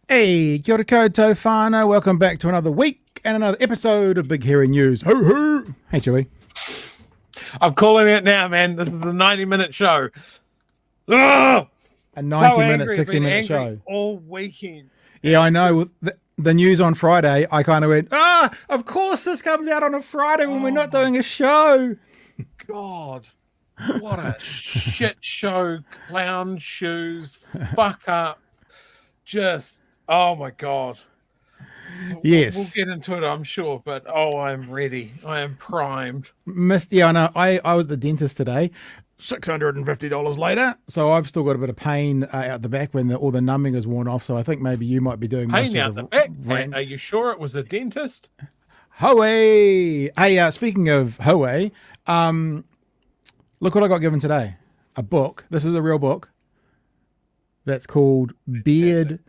Hey, kia ora koutou whānau. Welcome back to another week and another episode of Big Hairy News. Hoo hoo! Hey, Chewie. I'm calling it now, man. This is the 90-minute show. Ugh! A 90-minute, 60-minute show. All weekend. Yeah, I know. The news on Friday, I kind of went, of course this comes out on a Friday when we're not doing a show. God, what a shit show. Clown shoes. Fuck up. Just... Oh my God. Yes. We'll get into it, I'm sure, but I'm ready. I am primed. Yeah, I know. I was at the dentist today, $650 later. So I've still got a bit of pain out the back when all the numbing is worn off. So I think maybe you might be doing pain out the back. Are you sure it was a dentist? Hoe! Hey, speaking of hoe, look what I got given today. A book. This is a real book. That's called Beard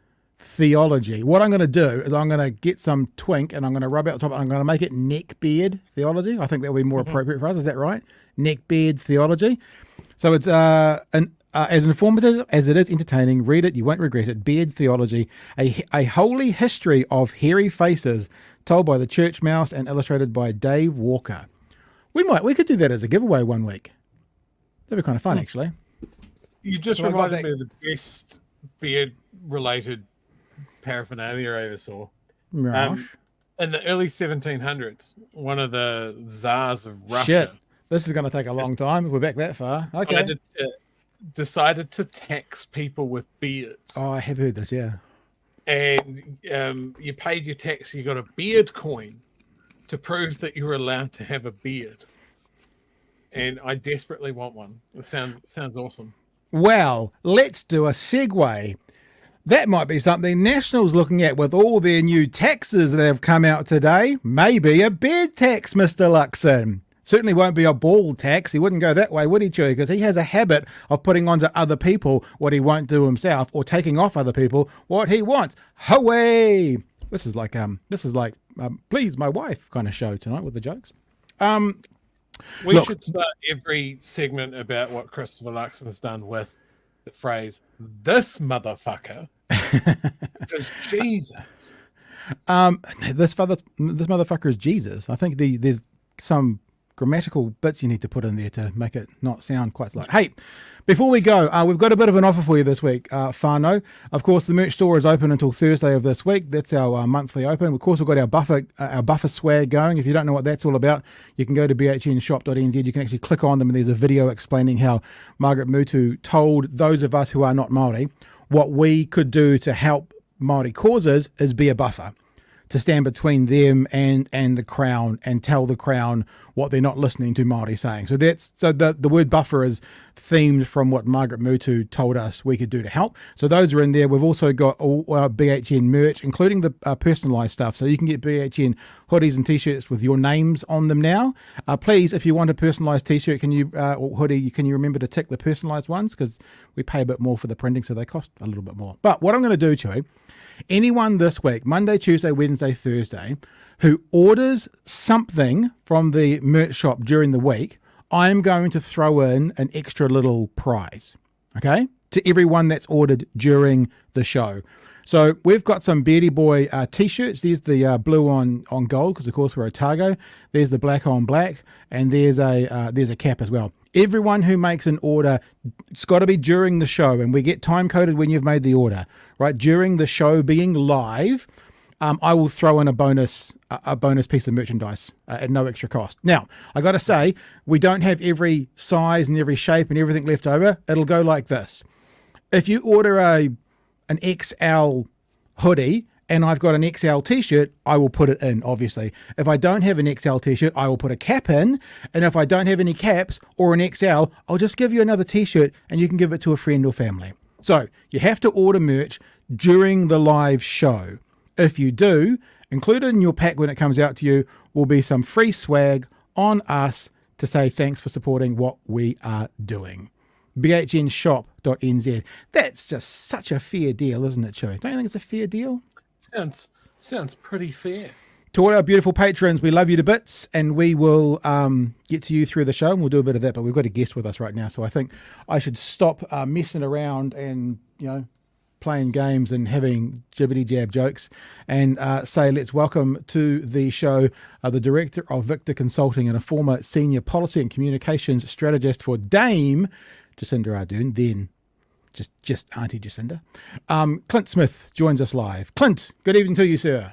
Theology. What I'm going to do is I'm going to get some twink and I'm going to rub out the top. I'm going to make it neck beard theology. I think that would be more appropriate for us. Is that right? Neck beard theology. So it's as informative as it is entertaining. Read it. You won't regret it. Beard theology, a holy history of hairy faces told by the church mouse and illustrated by Dave Walker. We could do that as a giveaway one week. That'd be kind of fun, actually. You just reminded me of the best beard-related paraphernalia I ever saw. In the early 1700s, one of the czars of Russia... Shit, this is going to take a long time if we're back that far. Okay. Decided to tax people with beards. Oh, I have heard this, yeah. And you paid your tax, you got a beard coin to prove that you were allowed to have a beard. And I desperately want one. It sounds awesome. Well, let's do a segue. That might be something National's looking at with all their new taxes that have come out today. Maybe a beard tax, Mr Luxon. Certainly won't be a bald tax. He wouldn't go that way, would he, Chewie? Because he has a habit of putting onto other people what he won't do himself, or taking off other people what he wants. Hooray! This is like Please My Wife kind of show tonight with the jokes. We should start every segment about what Christopher Luxon's done with the phrase, this motherfucker. Because Jesus. This motherfucker is Jesus. I think there's some grammatical bits you need to put in there to make it not sound quite like. Hey, before we go, we've got a bit of an offer for you this week, whānau. Of course, the merch store is open until Thursday of this week. That's our monthly open. Of course, we've got our buffer swag going. If you don't know what that's all about, you can go to bhnshop.nz. You can actually click on them, and there's a video explaining how Margaret Mutu told those of us who are not Māori what we could do to help Māori causes is be a buffer, to stand between them and the Crown and tell the Crown what they're not listening to Māori saying. So the word buffer is themed from what Margaret Mutu told us we could do to help. So those are in there. We've also got all our BHN merch, including the personalised stuff. So you can get BHN hoodies and T-shirts with your names on them now. Please, if you want a personalised T-shirt, or hoodie, can you remember to tick the personalised ones? Because we pay a bit more for the printing, so they cost a little bit more. But what I'm going to do, Chewie, anyone this week, Monday, Tuesday, Wednesday, Thursday, who orders something from the merch shop during the week, I'm going to throw in an extra little prize, okay, to everyone that's ordered during the show. So we've got some Beardy Boy T-shirts. There's the blue on gold, because of course we're Otago. There's the black on black, and there's a cap as well. Everyone who makes an order, it's got to be during the show, and we get time coded when you've made the order, right? During the show being live, I will throw in a bonus piece of merchandise at no extra cost. Now, I got to say, we don't have every size and every shape and everything left over. It'll go like this. If you order an XL hoodie and I've got an XL t-shirt, I will put it in, obviously. If I don't have an XL t-shirt, I will put a cap in. And if I don't have any caps or an XL, I'll just give you another t-shirt and you can give it to a friend or family. So you have to order merch during the live show. If you do, included in your pack when it comes out to you will be some free swag on us to say thanks for supporting what we are doing. bhnshop.nz. That's just such a fair deal, isn't it, Chewy? Don't you think it's a fair deal? Sounds pretty fair. To all our beautiful patrons, we love you to bits, and we will get to you through the show, and we'll do a bit of that, but we've got a guest with us right now, so I think I should stop messing around and, playing games and having jibbity-jab jokes and say let's welcome to the show the Director of Victor Consulting and a former Senior Policy and Communications Strategist for Dame Jacinda Ardern, then just Auntie Jacinda. Clint Smith joins us live. Clint, good evening to you, sir.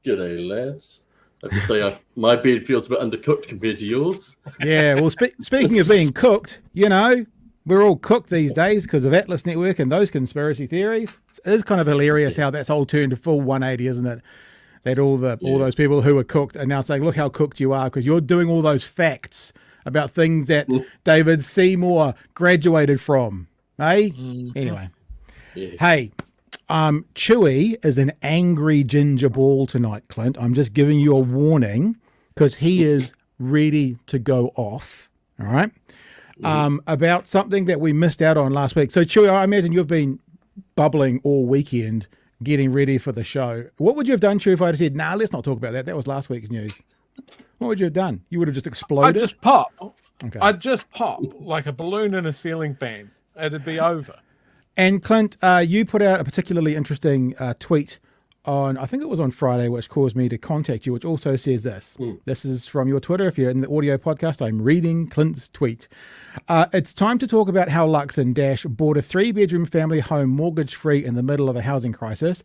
G'day, lads. I have to say, my beard feels a bit undercooked compared to yours. Yeah, well, speaking of being cooked, we're all cooked these days because of Atlas Network and those conspiracy theories. It is kind of hilarious how that's all turned to full 180, isn't it? That all those people who were cooked are now saying, look how cooked you are because you're doing all those facts about things that David Seymour graduated from. Eh? Mm-hmm. Anyway. Yeah. Hey, Chewy is an angry ginger ball tonight, Clint. I'm just giving you a warning because he is ready to go off. All right. About something that we missed out on last week. So, Chewy, I imagine you've been bubbling all weekend getting ready for the show. What would you have done, Chewy, if I had said, nah, let's not talk about that? That was last week's news. What would you have done? You would have just exploded? I'd just pop. Okay. I'd just pop like a balloon in a ceiling fan. It'd be over. And Clint, you put out a particularly interesting tweet on, I think it was on Friday, which caused me to contact you, which also says this. This is from your Twitter. If you're in the audio podcast, I'm reading Clint's tweet. It's time to talk about how Luxon Dash bought a 3-bedroom family home mortgage-free in the middle of a housing crisis,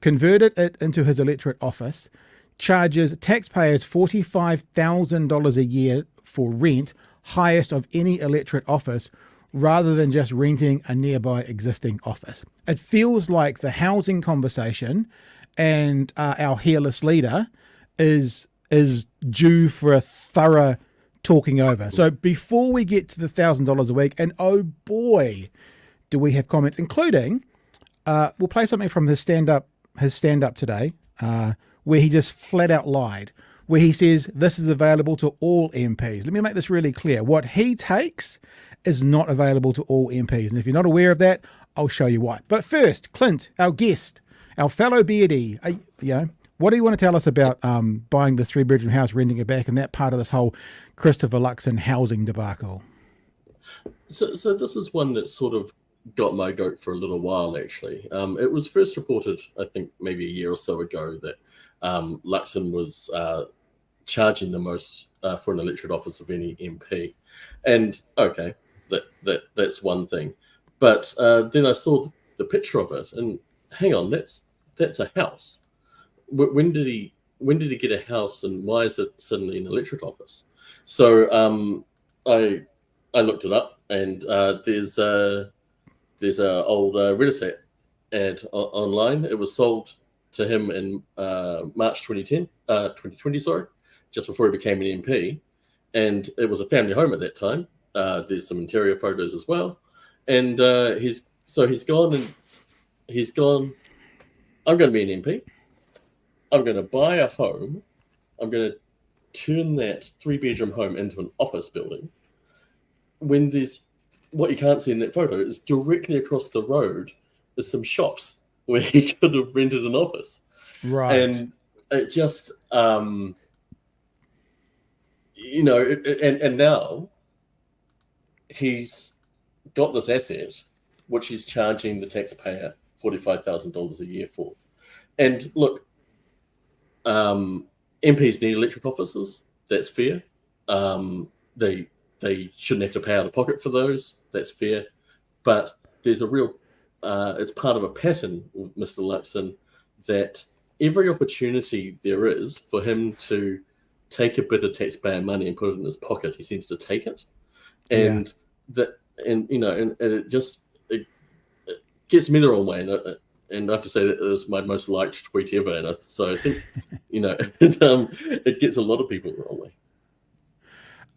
converted it into his electorate office, charges taxpayers $45,000 a year for rent, highest of any electorate office, rather than just renting a nearby existing office. It feels like the housing conversation and our hairless leader is due for a thorough talking over. So before we get to the $1,000 a week, and oh boy, do we have comments, including we'll play something from his stand up today, where he just flat out lied, where he says this is available to all MPs. Let me make this really clear. What he takes is not available to all MPs. And if you're not aware of that, I'll show you why. But first, Clint, our guest, our fellow beardie, what do you want to tell us about buying this 3-bedroom house, renting it back, and that part of this whole Christopher Luxon housing debacle? So this is one that sort of got my goat for a little while, actually. It was first reported, I think, maybe a year or so ago that Luxon was charging the most for an electorate office of any MP. And, okay, that's one thing. But then I saw the picture of it, and hang on, that's a house. When did he get a house, and why is it suddenly an electorate office? So I looked it up, and there's a old real estate ad online. It was sold to him in March 2020, just before he became an MP, and it was a family home at that time. There's some interior photos as well, and he's gone. I'm going to be an MP. I'm going to buy a home. I'm going to turn that 3-bedroom home into an office building. When there's what you can't see in that photo is directly across the road is some shops where he could have rented an office. Right. And it just, and now he's got this asset, which he's charging the taxpayer $45,000 a year for. And look, MPs need electorate offices. That's fair. They shouldn't have to pay out of pocket for those. That's fair. But there's a real, it's part of a pattern with Mr Luxon that every opportunity there is for him to take a bit of taxpayer money and put it in his pocket, he seems to take it. And it gets me the wrong way. And and I have to say that it was my most liked tweet ever. And so I think, it gets a lot of people wrongly.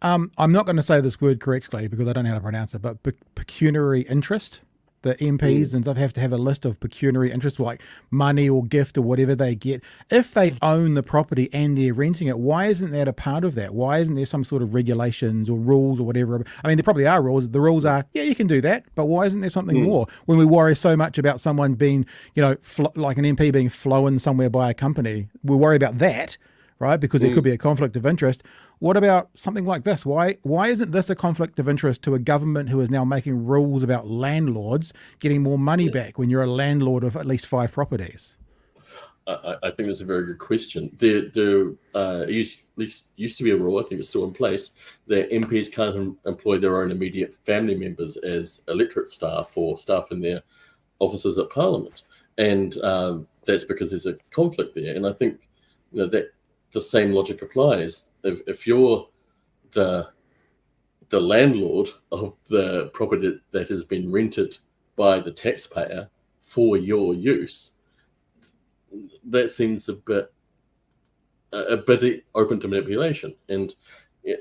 I'm not going to say this word correctly because I don't know how to pronounce it, but pecuniary interest. The MPs and stuff have to have a list of pecuniary interests, like money or gift or whatever they get. If they own the property and they're renting it, why isn't that a part of that? Why isn't there some sort of regulations or rules or whatever? I mean, there probably are rules. The rules are, yeah, you can do that, but why isn't there something more? When we worry so much about someone being, like an MP being flown somewhere by a company, we worry about that, right? Because there could be a conflict of interest. What about something like this? Why isn't this a conflict of interest to a government who is now making rules about landlords getting more money back when you're a landlord of at least 5 properties? I think that's a very good question. There used to be a rule, I think it's still in place, that MPs can't employ their own immediate family members as electorate staff or staff in their offices at Parliament. And that's because there's a conflict there. And I think that the same logic applies. If you're the landlord of the property that has been rented by the taxpayer for your use, that seems a bit open to manipulation. And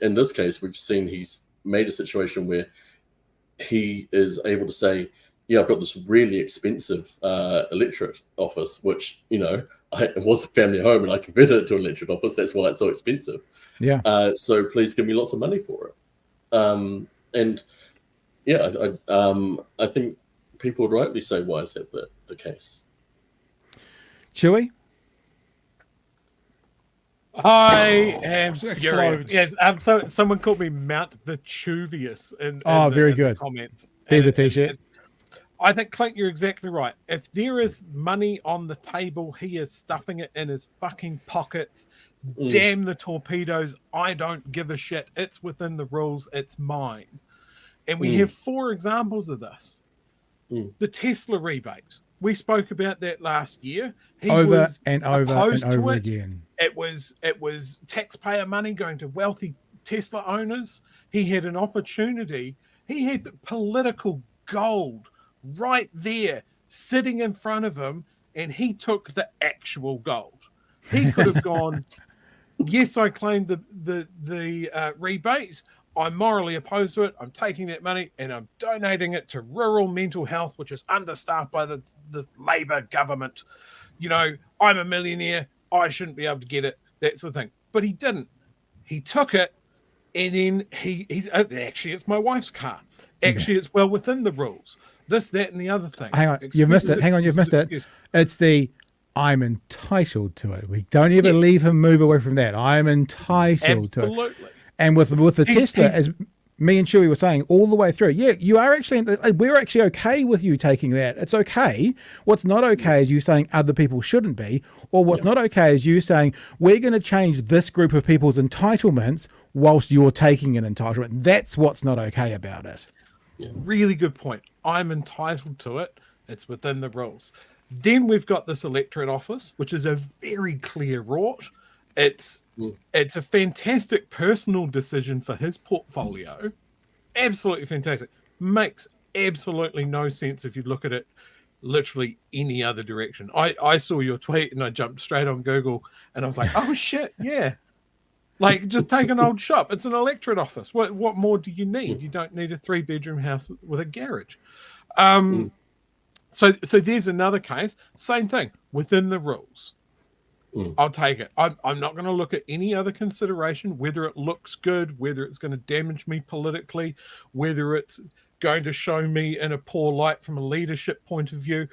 in this case, we've seen he's made a situation where he is able to say, yeah, I've got this really expensive electorate office, which, it was a family home and I converted it to an electorate office. That's why it's so expensive. Yeah. So please give me lots of money for it. I think people would rightly say, why is that the case? Chewy? I am Explodes. furious. Yes, so someone called me Mount Vesuvius in very in good. the comments. There's a t-shirt. I think, Clint, you're exactly right. If there is money on the table, he is stuffing it in his fucking pockets. Damn the torpedoes. I don't give a shit. It's within the rules. It's mine. And we have 4 examples of this. The Tesla rebate. We spoke about that last year. He over was and over opposed and to over it. again. It was taxpayer money going to wealthy Tesla owners. He had an opportunity. He had political gold right there sitting in front of him, and he took the actual gold. He could have gone, yes, I claimed the rebate. I'm morally opposed to it. I'm taking that money and I'm donating it to rural mental health, which is understaffed by the Labour government. I'm a millionaire. I shouldn't be able to get it, that sort of thing. But he didn't. He took it, and then he's actually, it's my wife's car. Actually, it's well within the rules. This, that, and the other thing. Hang on, you've missed it. Hang on, you've missed it. It's the I'm entitled to it. We don't even leave him move away from that. I'm entitled to it. Absolutely. And with the Tesla, as me and Chewy were saying all the way through, yeah, you are actually, we're actually okay with you taking that. It's okay. What's not okay is you saying other people shouldn't be, or what's not okay is you saying we're going to change this group of people's entitlements whilst you're taking an entitlement. That's what's not okay about it. Yeah. Really good point. I'm entitled to it. It's within the rules. Then we've got this electorate office, which is a very clear rort. It's a fantastic personal decision for his portfolio. Absolutely fantastic. Makes absolutely no sense if you look at it literally any other direction. I saw your tweet and I jumped straight on Google and I was like, oh shit, yeah. Like, just take an old shop. It's an electorate office. What more do you need? You don't need a 3-bedroom house with a garage. So there's another case. Same thing. Within the rules. I'll take it. I'm not going to look at any other consideration, whether it looks good, whether it's going to damage me politically, whether it's going to show me in a poor light from a leadership point of view,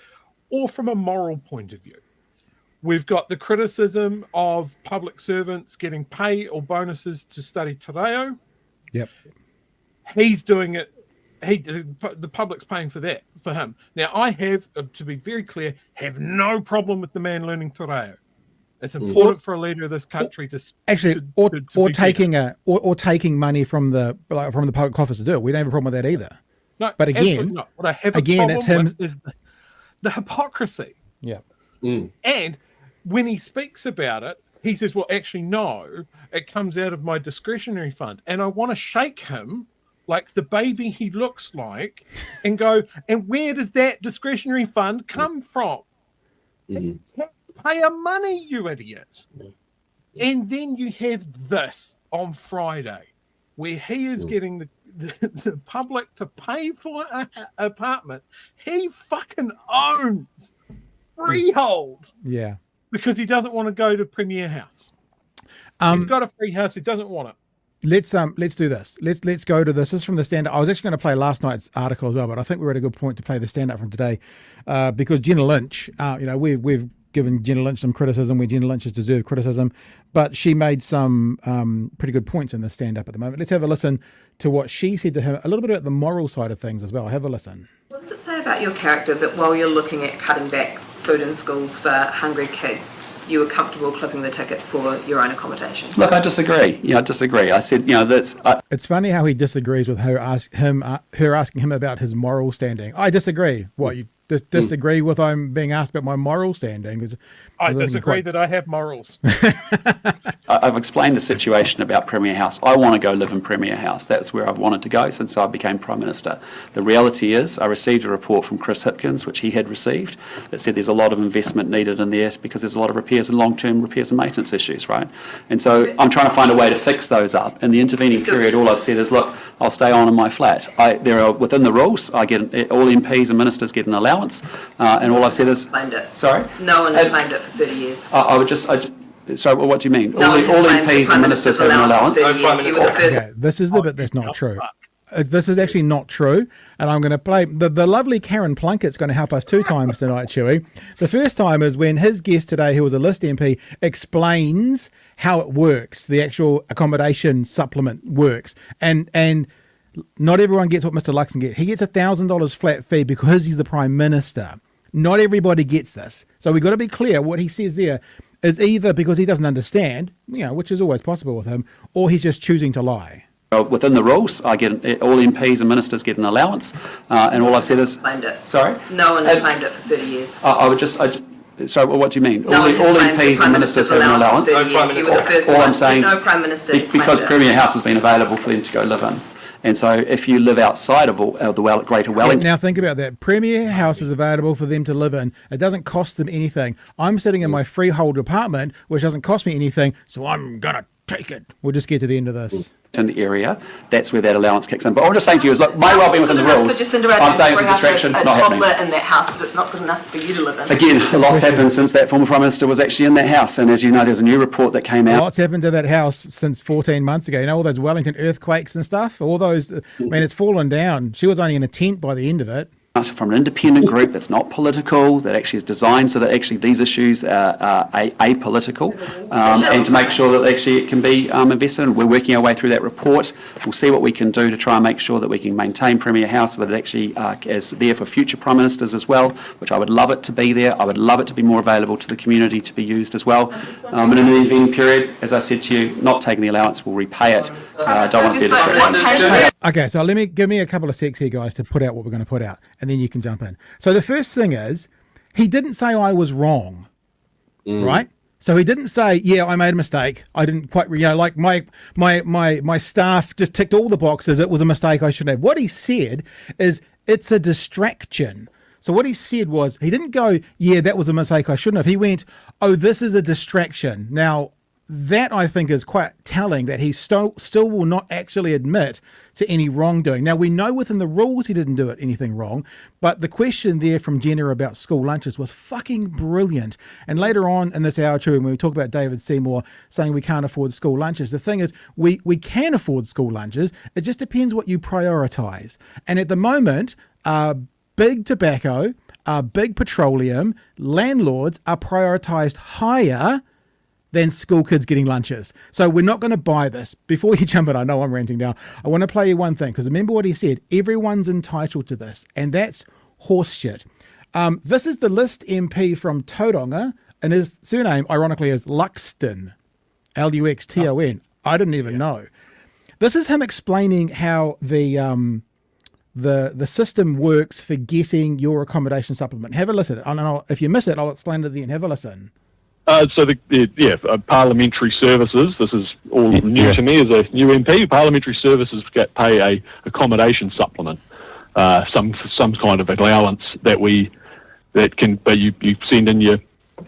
or from a moral point of view. We've got the criticism of public servants getting pay or bonuses to study te reo. Yep. He's doing it. The public's paying for that for him. Now, I have, to be very clear, have no problem with the man learning te reo. It's important for a leader of this country to taking money from the public coffers to do it. We don't have a problem with that either. No, but again, not. What I have a problem with is the hypocrisy. Yeah. And when he speaks about it, he says, well, actually, no, it comes out of my discretionary fund. And I want to shake him like the baby he looks like and go, and where does that discretionary fund come from? Mhm. Taxpayer money, you idiot. And then you have this on Friday, where he is getting the public to pay for an apartment he fucking owns freehold. Yeah. Because he doesn't want to go to Premier House. He's got a free house. He doesn't want it. Let's do this. Let's go to this. This is from the stand-up. I was actually going to play last night's article as well, but I think we're at a good point to play the stand-up from today, because Jenna Lynch, we've given Jenna Lynch some criticism where Jenna Lynch has deserved criticism, but she made some pretty good points in the stand-up at the moment. Let's have a listen to what she said to him, a little bit about the moral side of things as well. Have a listen. What does it say about your character that while you're looking at cutting back food in schools for hungry kids, you were comfortable clipping the ticket for your own accommodation? Look, I disagree. I disagree. I said, that's... It's funny how he disagrees with her asking him about his moral standing. I disagree. What, you disagree with I'm being asked about my moral standing? I disagree that I have morals. I've explained the situation about Premier House. I want to go live in Premier House. That's where I've wanted to go since I became Prime Minister. The reality is I received a report from Chris Hipkins, which he had received, that said there's a lot of investment needed in there because there's a lot of repairs and long-term repairs and maintenance issues, right? And so I'm trying to find a way to fix those up. In the intervening period, all I've said is, look, I'll stay on in my flat. There are, within the rules, I get all MPs and ministers get an allowance, and all I've said is... Claimed it. Sorry? No one has claimed it for 30 years. Sorry, what do you mean? No all MPs and ministers have an allowance? Okay, this is the bit that's not true. This is actually not true, and I'm going to play the lovely Karen Plunket's going to help us 2 times tonight, Chewy. The first time is when his guest today, who was a List MP, explains how it works, the actual accommodation supplement works, and not everyone gets what Mr Luxon gets. He gets $1,000 flat fee because he's the Prime Minister. Not everybody gets this, so we've got to be clear. What he says there is either because he doesn't understand, which is always possible with him, or he's just choosing to lie. Within the rules, I get all MPs and ministers get an allowance, and all I've said is... Claimed it. Sorry? No one has claimed it for 30 years. Sorry, what do you mean? No all MPs and ministers have an allowance? All I'm saying no Prime Minister because Premier House has been available for them to go live in. And so if you live outside of the Greater Wellington... Now think about that. Premier House is available for them to live in. It doesn't cost them anything. I'm sitting in my freehold apartment, which doesn't cost me anything, so I'm going to take it. We'll just get to the end of this. In the area, that's where that allowance kicks in. But what I'm just saying to you is, look, my well-being within the rules, I'm saying it's a distraction, not happening. In that house, but it's not good enough for you to live in. Again, a lot's happened since that former Prime Minister was actually in that house, and as you know, there's a new report that came out. Lots happened to that house since 14 months ago. All those Wellington earthquakes and stuff, all those, it's fallen down. She was only in a tent by the end of it. From an independent group that's not political, that actually is designed so that actually these issues are apolitical, and to make sure that actually it can be invested in. We're working our way through that report. We'll see what we can do to try and make sure that we can maintain Premier House so that it actually is there for future Prime Ministers as well, which I would love it to be there. I would love it to be more available to the community to be used as well. In an intervening period, as I said to you, not taking the allowance, we'll repay it. Don't want to be a distraction. Okay, so give me a couple of secs here, guys, to put out what we're going to put out, and then you can jump in. So the first thing is, he didn't say I was wrong, right? So he didn't say, yeah, I made a mistake. I didn't quite, like my staff just ticked all the boxes. It was a mistake I shouldn't have. What he said is, it's a distraction. So what he said was, he didn't go, yeah, that was a mistake I shouldn't have. He went, oh, this is a distraction. Now, that I think is quite telling, that he still will not actually admit to any wrongdoing. Now, we know within the rules he didn't do anything wrong, but the question there from Jenna about school lunches was fucking brilliant. And later on in this hour, too, when we talk about David Seymour saying we can't afford school lunches, the thing is, we can afford school lunches. It just depends what you prioritise. And at the moment, big tobacco, big petroleum, landlords are prioritised higher than school kids getting lunches. So we're not going to buy this. Before you jump in, I know I'm ranting now. I want to play you one thing, because remember what he said, everyone's entitled to this, and that's horseshit. This is the List MP from Tauranga, and his surname, ironically, is Luxton, Luxton. I didn't even know. This is him explaining how the system works for getting your accommodation supplement. Have a listen. And if you miss it, I'll explain it at the end. Have a listen. Parliamentary services, this is all new to me as a new MP, parliamentary services pay a accommodation supplement, some kind of allowance that you send in your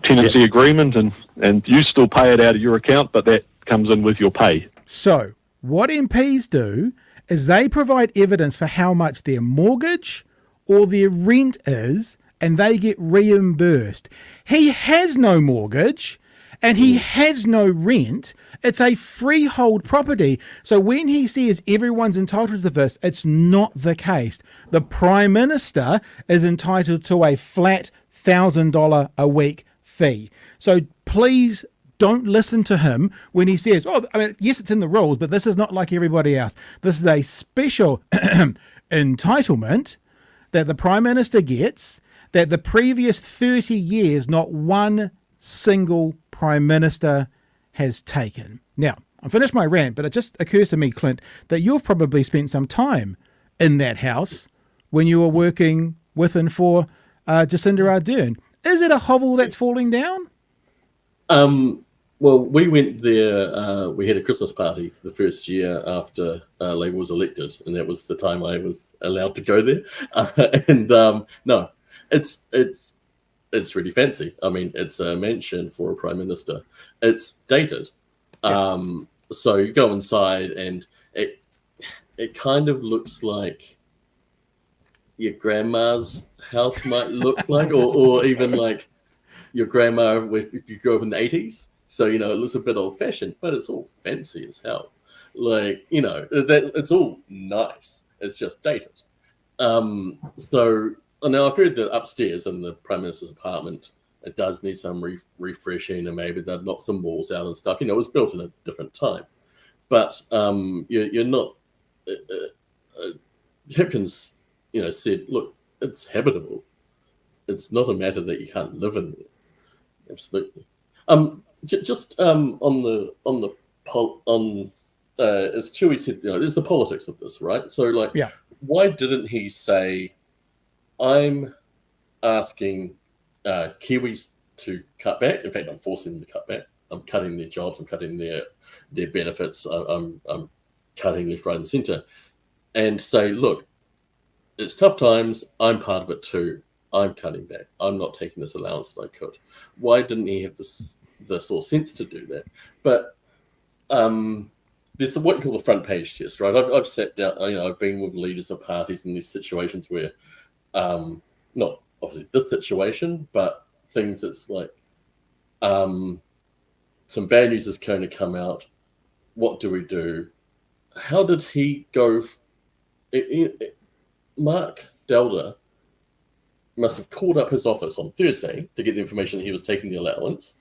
tenancy agreement, and you still pay it out of your account, but that comes in with your pay. So what MPs do is they provide evidence for how much their mortgage or their rent is, and they get reimbursed. He has no mortgage and he has no rent. It's a freehold property. So when he says everyone's entitled to this, it's not the case. The Prime Minister is entitled to a flat $1,000 a week fee. So please don't listen to him when he says, oh, I mean, yes, it's in the rules, but this is not like everybody else. This is a special entitlement that the Prime Minister gets, that the previous 30 years, not one single Prime Minister has taken. Now, I'm finished my rant, but it just occurs to me, Clint, that you've probably spent some time in that house when you were working with and for Jacinda Ardern. Is it a hovel that's falling down? Well, we went there. We had a Christmas party the first year after Labour was elected, and that was the time I was allowed to go there. No, it's really fancy. I mean, it's a mansion for a Prime Minister. It's dated, so you go inside, and it kind of looks like your grandma's house might look like, or even like your grandma if you grew up in the 80s. So, you know, it looks a bit old-fashioned, but it's all fancy as hell. Like, you know, it's all nice. It's just dated. So, now I've heard that upstairs in the Prime Minister's apartment, it does need some refreshing, and maybe they've knocked some walls out and stuff. You know, it was built in a different time. But you're not... Hipkins, you know, said, look, it's habitable. It's not a matter that you can't live in there. Absolutely. Just as Chewy said, you know, there's the politics of this, right? So, like, why didn't he say, I'm asking Kiwis to cut back? In fact, I'm forcing them to cut back. I'm cutting their jobs. I'm cutting their benefits. I'm cutting left, right, and centre. And say, look, it's tough times. I'm part of it too. I'm cutting back. I'm not taking this allowance that I could. Why didn't he have the sort of sense to do that? But there's what you call the front page test, right? I've sat down, you know, I've been with leaders of parties in these situations where, not obviously this situation, but things that's like, some bad news is going to come out. What do we do? How did he go? Mark Delder must have called up his office on Thursday to get the information that he was taking the allowance.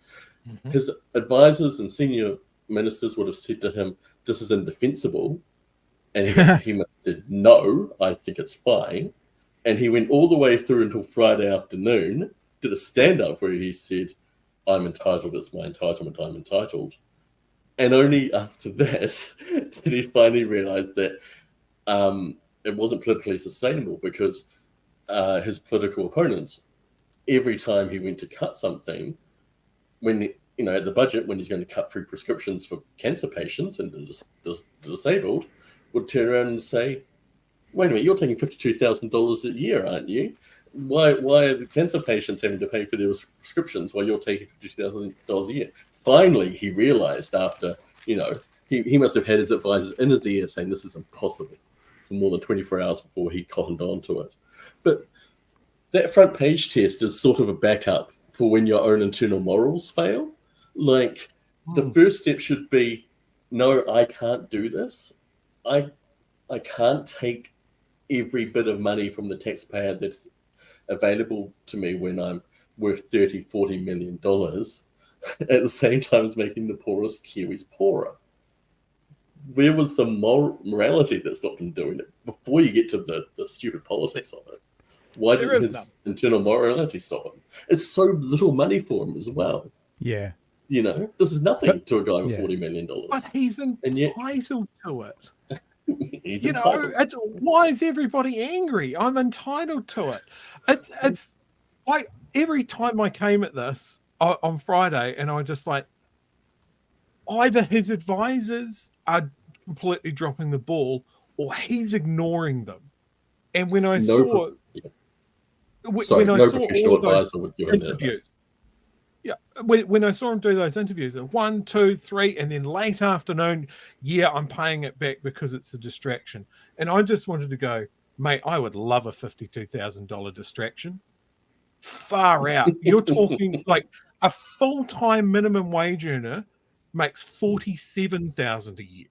Mm-hmm. His advisors and senior ministers would have said to him, this is indefensible. And he must have said, no, I think it's fine. And he went all the way through until Friday afternoon, did a stand-up where he said, I'm entitled, it's my entitlement, I'm entitled. And only after that did he finally realize that it wasn't politically sustainable, because his political opponents, every time he went to cut something, when, you know, at the budget, when he's going to cut through prescriptions for cancer patients and the disabled, would turn around and say, wait a minute, you're taking $52,000 a year, aren't you? Why are the cancer patients having to pay for their prescriptions while you're taking $52,000 a year? Finally, he realized after, you know, he must have had his advisors in his ear saying this is impossible for more than 24 hours before he cottoned on to it. But that front page test is sort of a backup for when your own internal morals fail. Like, the first step should be, no, I can't do this. I can't take every bit of money from the taxpayer that's available to me when I'm worth $30-40 million at the same time as making the poorest Kiwis poorer. Where was the morality that stopped him doing it before you get to the stupid politics of it? Why didn't his internal morality stop him? It's so little money for him as well. Yeah. You know, this is nothing to a guy with $40 million. But he's entitled to it. He's you entitled. know, why is everybody angry? I'm entitled to it. It's like every time I came at this on Friday, and I just like, either his advisors are completely dropping the ball, or he's ignoring them. And when I saw professional advisor would give him that advice. Yeah, when I saw him do those interviews, 1, 2, 3, and then late afternoon, yeah, I'm paying it back because it's a distraction. And I just wanted to go, mate, I would love a $52,000 distraction. Far out. You're talking like a full-time minimum wage earner makes $47,000 a year.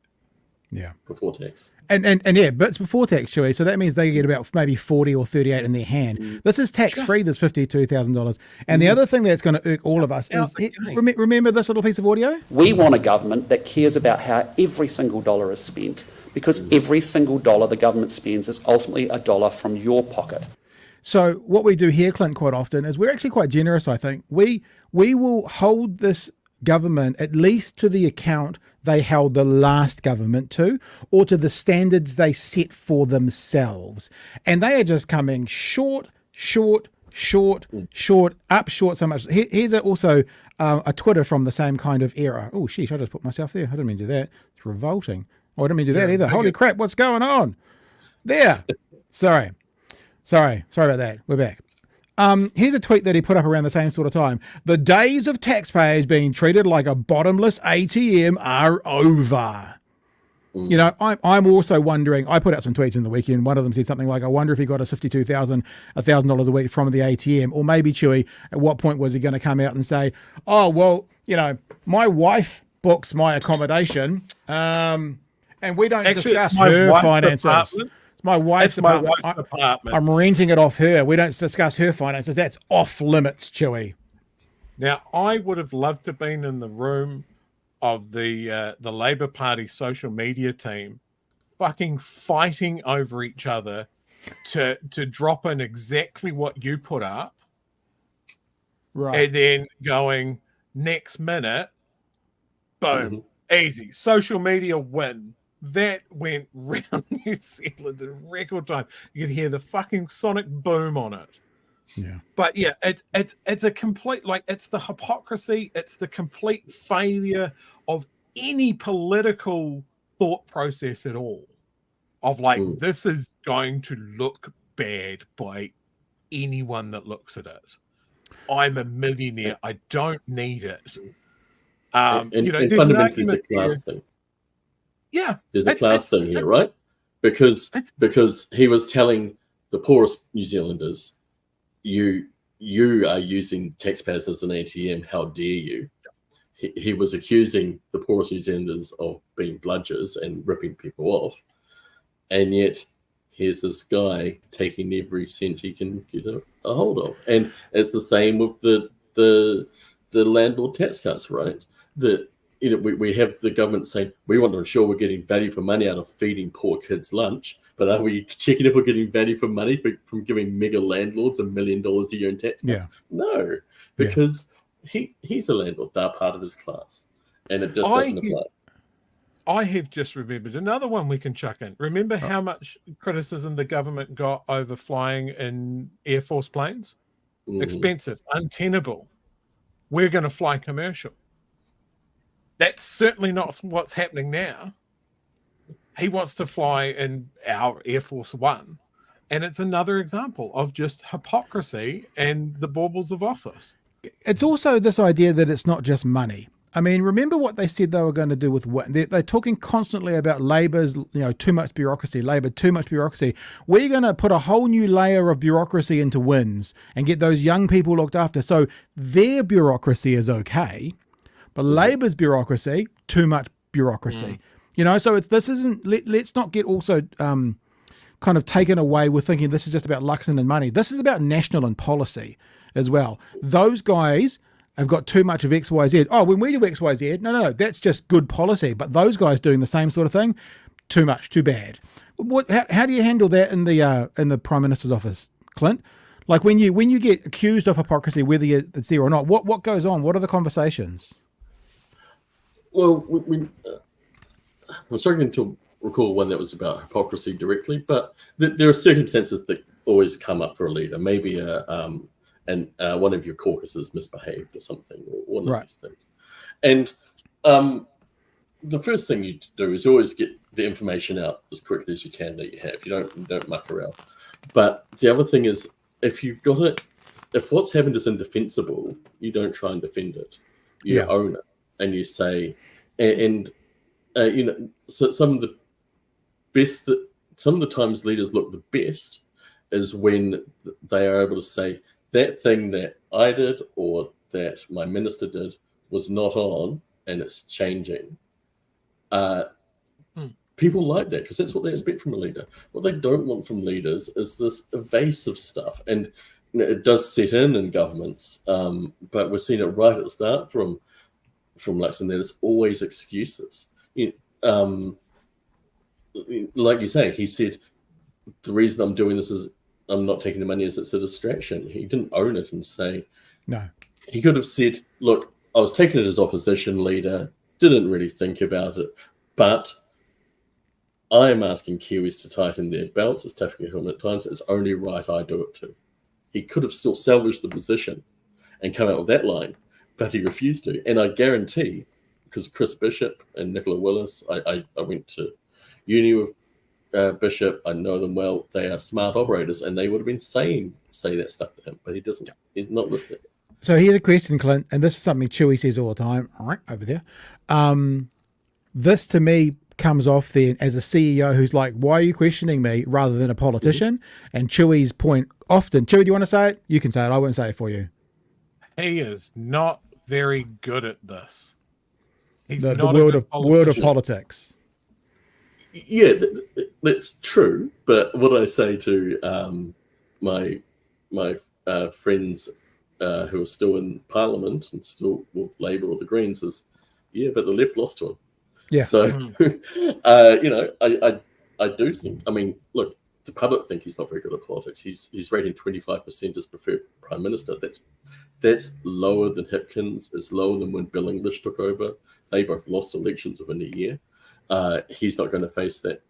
Yeah. Before tax. And yeah, but it's before tax, Chewy. So that means they get about maybe 40 or 38 in their hand. This is tax-free, this $52,000. And the other thing that's going to irk all of us is, remember this little piece of audio? We want a government that cares about how every single dollar is spent, because every single dollar the government spends is ultimately a dollar from your pocket. So what we do here, Clint, quite often is we're actually quite generous, I think. We will hold this government at least to the account they held the last government to, or to the standards they set for themselves. And they are just coming short so much. Here's also a Twitter from the same kind of era. Oh, sheesh, I just put myself there. I didn't mean to do that. It's revolting. Oh, I didn't mean to do that either. Holy crap, what's going on? There. Sorry about that. We're back. Here's a tweet that he put up around the same sort of time. The days of taxpayers being treated like a bottomless ATM are over. You know, I'm also wondering, I put out some tweets in the weekend. One of them said something like, I wonder if he got a $1,000 a week from the ATM, or maybe Chewy, at what point was he going to come out and say, oh, well, you know, my wife books my accommodation, and we don't discuss her finances. Department. My wife's apartment. I'm renting it off her. We don't discuss her finances. That's off limits, Chewy. Now, I would have loved to have been in the room of the Labour Party social media team fucking fighting over each other to drop in exactly what you put up. Right. And then going, next minute, boom, easy. Social media win. That went round New Zealand in record time. You could hear the fucking sonic boom on it. Yeah. But yeah, it's a complete, like, it's the hypocrisy, it's the complete failure of any political thought process at all. Of like, this is going to look bad by anyone that looks at it. I'm a millionaire. I don't need it. And fundamentally, it's a class thing. Yeah, there's a class thing here, right? Because he was telling the poorest New Zealanders, you are using taxpayers as an ATM. How dare you? He was accusing the poorest New Zealanders of being bludgers and ripping people off, and yet here's this guy taking every cent he can get a hold of. And it's the same with the landlord tax cuts, right? We have the government saying we want to ensure we're getting value for money out of feeding poor kids lunch, but are we checking if we're getting value for money from giving mega landlords $1 million a year in tax cuts? Yeah. No, because he's a landlord. They're part of his class, and it just doesn't apply. I have just remembered another one we can chuck in. Remember how much criticism the government got over flying in Air Force planes? Expensive, untenable. We're going to fly commercial. That's certainly not what's happening now. He wants to fly in our Air Force One. And it's another example of just hypocrisy and the baubles of office. It's also this idea that it's not just money. I mean, remember what they said they were going to do with they're talking constantly about Labour's, too much bureaucracy, Labour, too much bureaucracy. We're going to put a whole new layer of bureaucracy into WINS and get those young people looked after. So their bureaucracy is okay. But Labour's bureaucracy, too much bureaucracy. So let's not get also kind of taken away with thinking this is just about Luxon and money. This is about national and policy as well. Those guys have got too much of X, Y, Z. Oh, when we do X, Y, Z, no, that's just good policy. But those guys doing the same sort of thing, too much, too bad. How do you handle that in the Prime Minister's office, Clint? Like when you get accused of hypocrisy, whether it's there or not, what goes on? What are the conversations? Well, I'm struggling to recall one that was about hypocrisy directly, but there are circumstances that always come up for a leader. Maybe one of your caucuses misbehaved or something, or one of these things. And the first thing you do is always get the information out as quickly as you can that you have. You don't muck around. But the other thing is, if you've got it if what's happened is indefensible, you don't try and defend it. You own it, and you say, so some of the times leaders look the best is when they are able to say that thing that I did or that my minister did was not on, and it's changing. People like that because that's what they expect from a leader. What they don't want from leaders is this evasive stuff, and it does set in governments. But we're seeing it right at the start from Luxon that it's always excuses. Like you say, he said the reason I'm doing this is I'm not taking the money as it's a distraction. He didn't own it and say no. He could have said, "Look, I was taking it as opposition leader, didn't really think about it, but I am asking Kiwis to tighten their belts. It's taking him at times. It's only right I do it too." He could have still salvaged the position and come out with that line, but he refused to. And I guarantee, because Chris Bishop and Nicola Willis, I went to uni with Bishop. I know them well. They are smart operators, and they would have been say that stuff to him, but he doesn't. He's not listening. So here's a question, Clint, and this is something Chewy says all the time, right over there. This to me comes off then as a CEO who's like, why are you questioning me, rather than a politician? Mm-hmm. And Chewy's point often, Chewy, do you want to say it? You can say it. I won't say it for you. He is not very good at this. He's the not world of politics. Yeah, that's true. But what I say to my friends who are still in Parliament and still with Labour or the Greens is, yeah, but the left lost to him. Yeah. So, I do think. I mean, look, the public think he's not very good at politics. He's rating 25% as preferred prime minister. That's lower than Hipkins. It's lower than when Bill English took over. They both lost elections within a year. He's not going to face that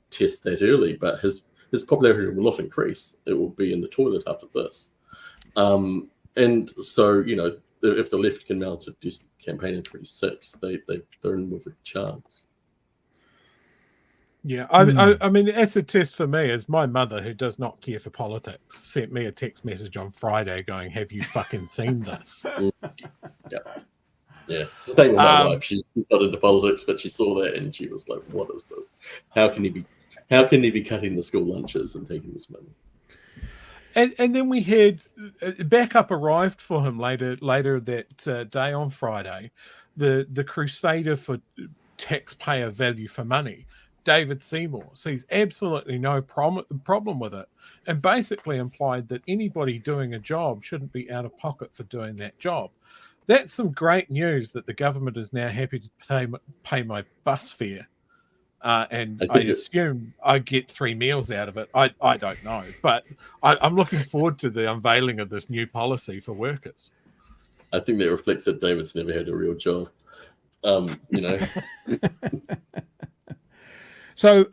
test that early, but his popularity will not increase. It will be in the toilet after this. And so, if the left can mount a decent campaign in 26, they're in with a chance. Yeah, I mean, that's a test for me. Is my mother, who does not care for politics, sent me a text message on Friday going, "Have you fucking seen this?" Yeah. Same with my wife. She's not into politics, but she saw that and she was like, "What is this? How can he be cutting the school lunches and taking this money?" And then we had backup arrived for him later that day on Friday. The crusader for taxpayer value for money, David Seymour, sees absolutely no problem with it, and basically implied that anybody doing a job shouldn't be out of pocket for doing that job. That's some great news that the government is now happy to pay my bus fare. And I assume I get 3 meals out of it. I don't know, but I'm looking forward to the unveiling of this new policy for workers. I think that reflects that David's never had a real job. So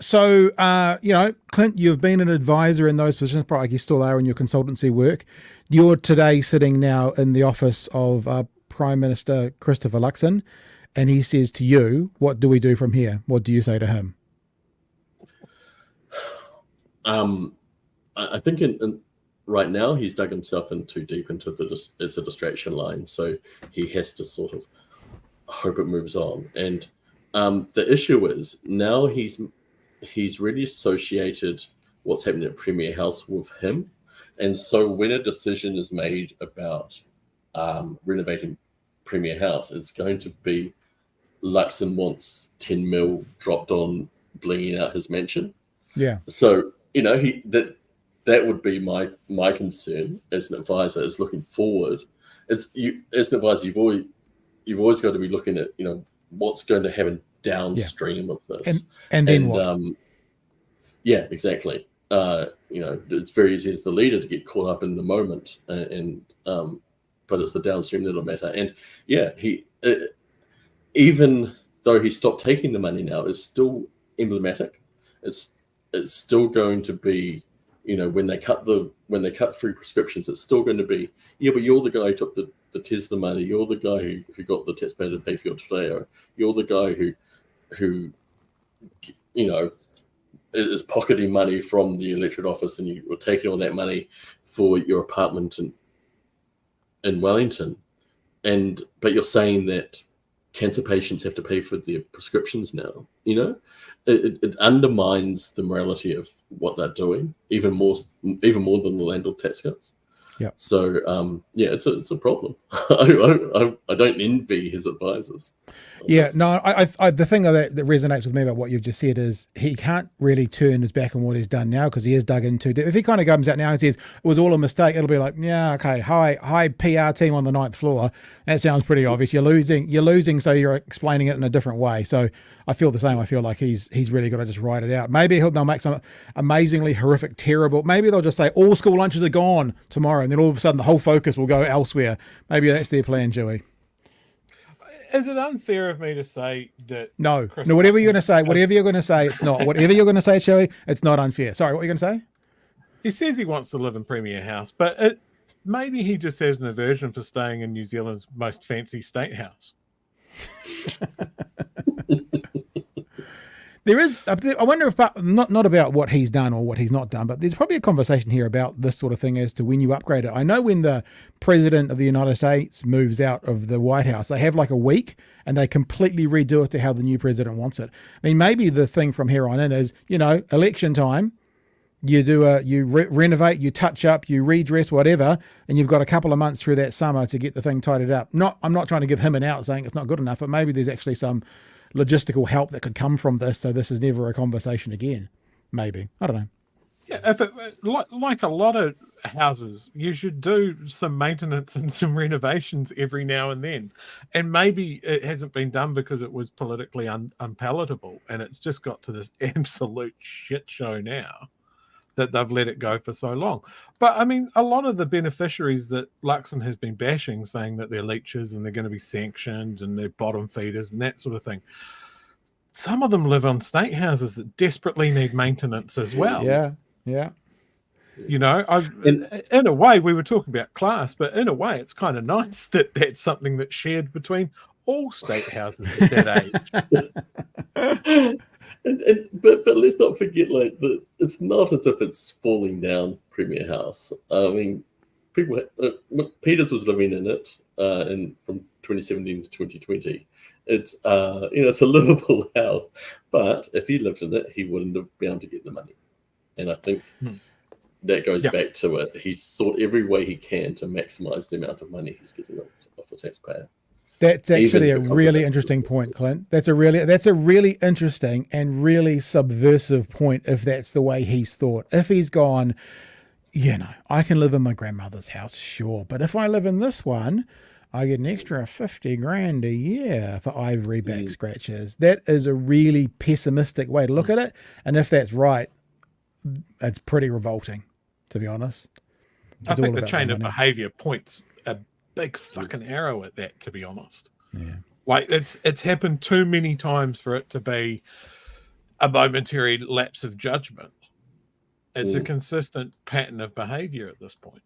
Clint, you've been an advisor in those positions, probably I guess still are in your consultancy work. You're today sitting now in the office of Prime Minister Christopher Luxon, and he says to you, what do we do from here? What do you say to him? I think right now he's dug himself in too deep into it's a distraction line, so he has to sort of hope it moves on. And the issue is now he's really associated what's happening at Premier House with him, and so when a decision is made about renovating Premier House, it's going to be Luxon wants 10 mil dropped on blinging out his mansion. Yeah. So that would be my concern as an advisor, is looking forward. As an advisor, you've always got to be looking at what's going to happen downstream of this, and then what? Yeah, exactly. It's very easy as the leader to get caught up in the moment, but it's the downstream that'll matter. And yeah, he even though he stopped taking the money now, is still emblematic. It's still going to be, when they cut through prescriptions, it's still going to be, yeah, but you're the guy who took the Tesla money, you're the guy who got the taxpayer to pay for your Today, you're the guy who is pocketing money from the electorate office, and you were taking all that money for your apartment in Wellington, but you're saying that cancer patients have to pay for their prescriptions now. It undermines the morality of what they're doing even more than the landlord tax cuts. Yeah. So it's a problem. I don't envy his advisors. Yeah, no, I the thing that resonates with me about what you've just said is he can't really turn his back on what he's done now because he is dug into. If he kind of comes out now and says it was all a mistake, it'll be like, yeah, okay, hi PR team on the 9th floor. That sounds pretty obvious. You're losing, so you're explaining it in a different way. So I feel the same. I feel like he's really got to just write it out. Maybe they'll make some amazingly horrific, terrible. Maybe they'll just say all school lunches are gone tomorrow, and then all of a sudden the whole focus will go elsewhere. Maybe that's their plan, Joey. Is it unfair of me to say that? No, whatever you're going to say, it's not. Whatever you're going to say, Joey, it's not unfair. Sorry, what are you going to say? He says he wants to live in Premier House, but maybe he just has an aversion for staying in New Zealand's most fancy state house. There is, I wonder if, not about what he's done or what he's not done, but there's probably a conversation here about this sort of thing as to when you upgrade it. I know when the president of the United States moves out of the White House, they have like a week and they completely redo it to how the new president wants it. I mean, maybe the thing from here on in is, election time, you renovate, you touch up, you redress, whatever, and you've got a couple of months through that summer to get the thing tidied up. I'm not trying to give him an out saying it's not good enough, but maybe there's actually some logistical help that could come from this, so this is never a conversation again. Maybe, I don't know. Yeah, like a lot of houses, you should do some maintenance and some renovations every now and then. And maybe it hasn't been done because it was politically unpalatable, and it's just got to this absolute shit show now that they've let it go for so long. But I mean, a lot of the beneficiaries that Luxon has been bashing, saying that they're leeches and they're going to be sanctioned and they're bottom feeders and that sort of thing, some of them live on state houses that desperately need maintenance as well. Yeah. In a way, we were talking about class, but in a way, it's kind of nice that that's something that's shared between all state houses at that age. But let's not forget, that it's not as if it's falling down, Premier House. I mean, Peters was living in it from 2017 to 2020. It's it's a livable house, but if he lived in it, he wouldn't have been able to get the money. And I think that goes back to it. He's sought every way he can to maximise the amount of money he's getting off the taxpayer. That's actually a really interesting point, Clint. That's a really interesting and really subversive point if that's the way he's thought. If he's gone, I can live in my grandmother's house, sure, but if I live in this one, I get an extra 50 grand a year for ivory back scratches. That is a really pessimistic way to look at it. And if that's right, it's pretty revolting, to be honest. I think the chain of behaviour points a big fucking arrow at that, to be honest. Yeah. Like it's happened too many times for it to be a momentary lapse of judgment. It's a consistent pattern of behaviour at this point.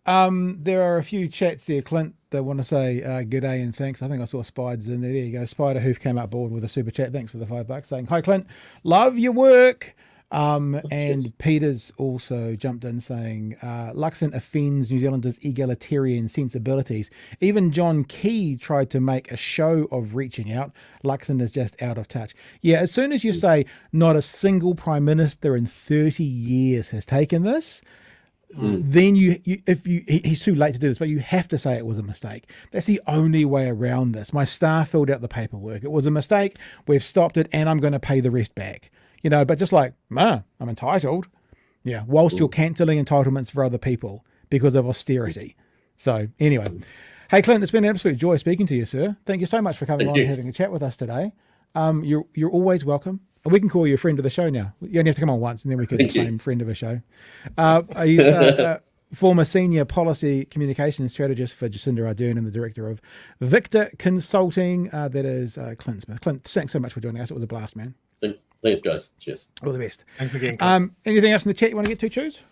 There are a few chats there, Clint, that want to say g'day and thanks. I think I saw Spider's in there. There you go. Spider Hoof came up board with a super chat. Thanks for the $5 saying, hi, Clint. Love your work. And Peters also jumped in saying, Luxon offends New Zealanders' egalitarian sensibilities. Even John Key tried to make a show of reaching out. Luxon is just out of touch. Yeah, as soon as you say not a single prime minister in 30 years has taken this, then he's too late to do this, but you have to say it was a mistake. That's the only way around this. My staff filled out the paperwork. It was a mistake. We've stopped it, and I'm going to pay the rest back. But just like, I'm entitled. Yeah, whilst you're cancelling entitlements for other people because of austerity. So anyway, hey, Clint, it's been an absolute joy speaking to you, sir. Thank you so much for coming on and having a chat with us today. You're always welcome. We can call you a friend of the show now. You only have to come on once, and then we can claim friend of a show. He's former senior policy communications strategist for Jacinda Ardern and the director of Victor Consulting. That is Clint Smith. Clint, thanks so much for joining us. It was a blast, man. Thanks, guys. Cheers. All the best. Thanks again, Clint. Anything else in the chat you want to get to, Choose?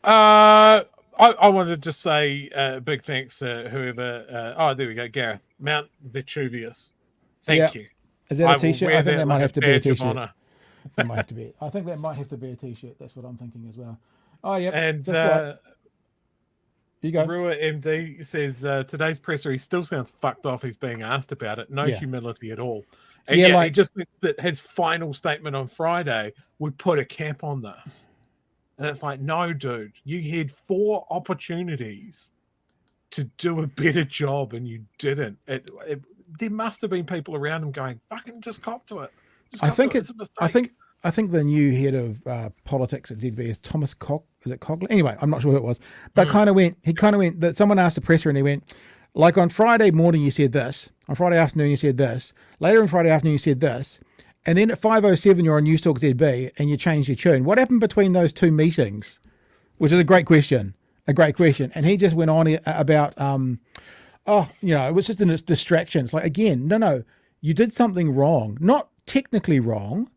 I wanted to just say big thanks to whoever. There we go, Gareth. Mount Vesuvius. Thank you. Is that a t-shirt? I think that might have to be a t-shirt. I think that might have to be a t-shirt. That's what I'm thinking as well. Oh, yeah. And you go. Rua MD says today's presser, he still sounds fucked off. He's being asked about it. No humility at all. And he just thinks that his final statement on Friday would put a cap on this. And it's like, no, dude, you had 4 opportunities to do a better job and you didn't. There must have been people around him going, fucking just cop to it. I think the new head of politics at ZB is Thomas Cogley? Anyway, I'm not sure who it was. But that someone asked the presser and he went, like on Friday morning you said this, on Friday afternoon you said this, later on Friday afternoon you said this, and then at 5:07 you're on News Talk ZB and you changed your tune. What happened between those 2 meetings? Which is a great question. And he just went on about, it was just a distraction. It's like, again, no, you did something wrong. Not technically wrong,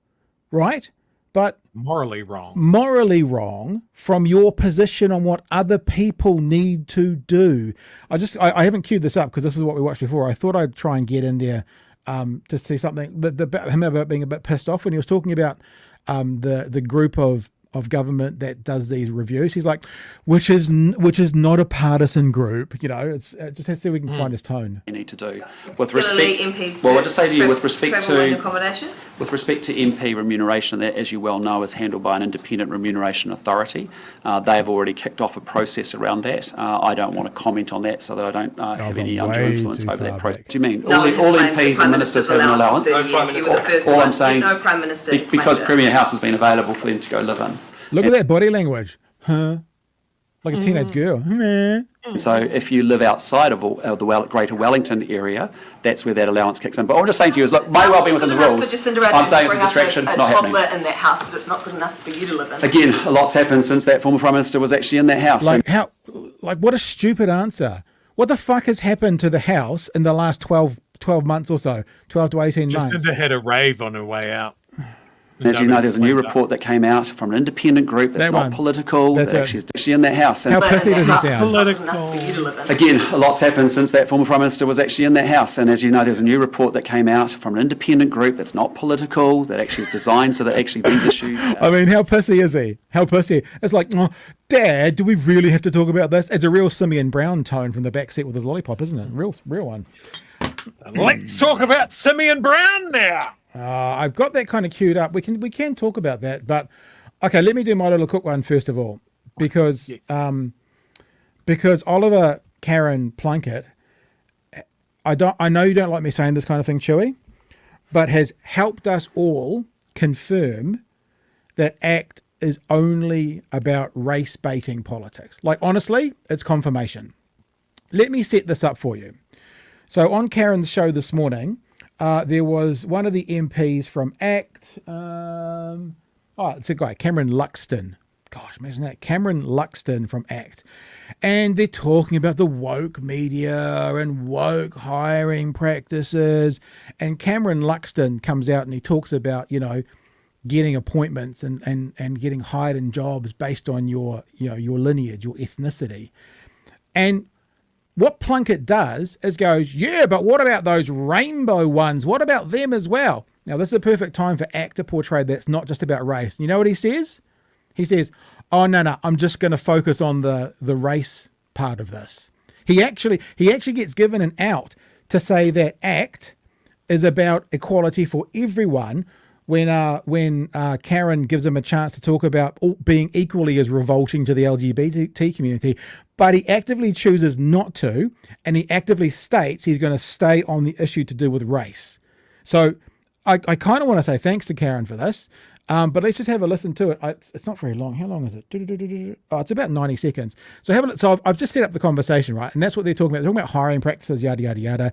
right? But morally wrong from your position on what other people need to do. I haven't queued this up because this is what we watched before. I thought I'd try and get in there to see something him about being a bit pissed off when he was talking about the group of government that does these reviews. He's like, which is not a partisan group. It's just has to see if we can find his tone. You need to do with respect. Well, I'll just say to you with respect to MP remuneration, that, as you well know, is handled by an independent remuneration authority. They have already kicked off a process around that. I don't want to comment on that, so that I don't have any undue influence over that process. Do you mean all MPs and ministers have an allowance? All I'm saying is because Premier House has been available for them to go live in. Look at that body language, huh? Like a teenage girl. So if you live outside of the Greater Wellington area, that's where that allowance kicks in. But what I'm just saying to you is, look, may well be within the rules. I'm saying it's a distraction, not happening. In that house, but it's not good enough for you to live in. Again, a lot's happened since that former Prime Minister was actually in that house. What a stupid answer. What the fuck has happened to the house in the last 12 months or so, 12 to 18 months? Jacinda had a rave on her way out. As you know, there's a new report that came out from an independent group that's not political, that actually is in that house. How pissy does he sound? Again, a lot's happened since that former Prime Minister was actually in that house. And as you know, there's a new report that came out from an independent group that's not political, that actually is designed so that actually these issues... I mean, how pissy is he? How pissy? It's like, oh, Dad, do we really have to talk about this? It's a real Simeon Brown tone from the back seat with his lollipop, isn't it? Real one. Let's talk about Simeon Brown now. I've got that kind of queued up. We can talk about that, but okay, let me do my little quick one first of all, because Oliver Karen Plunket, I know you don't like me saying this kind of thing, Chewy, but has helped us all confirm that ACT is only about race baiting politics. Like, honestly, it's confirmation. Let me set this up for you. So on Karen's show this morning, there was one of the MPs from ACT. It's a guy, Cameron Luxon. Gosh, imagine that. Cameron Luxon from ACT. And they're talking about the woke media and woke hiring practices. And Cameron Luxon comes out and he talks about, getting appointments and getting hired in jobs based on your lineage, your ethnicity. And what Plunket does is goes, yeah, but what about those rainbow ones? What about them as well? Now, this is a perfect time for ACT to portray that's not just about race. You know what he says? He says, oh, no, I'm just going to focus on the race part of this. He actually gets given an out to say that ACT is about equality for everyone when Karen gives him a chance to talk about being equally as revolting to the LGBT community, but he actively chooses not to, and he actively states he's going to stay on the issue to do with race. So I kind of want to say thanks to Karen for this, but let's just have a listen to it. It's not very long. How long is it? Oh, it's about 90 seconds. So have a look. So I've just set up the conversation, right? And that's what they're talking about. They're talking about hiring practices, yada, yada, yada.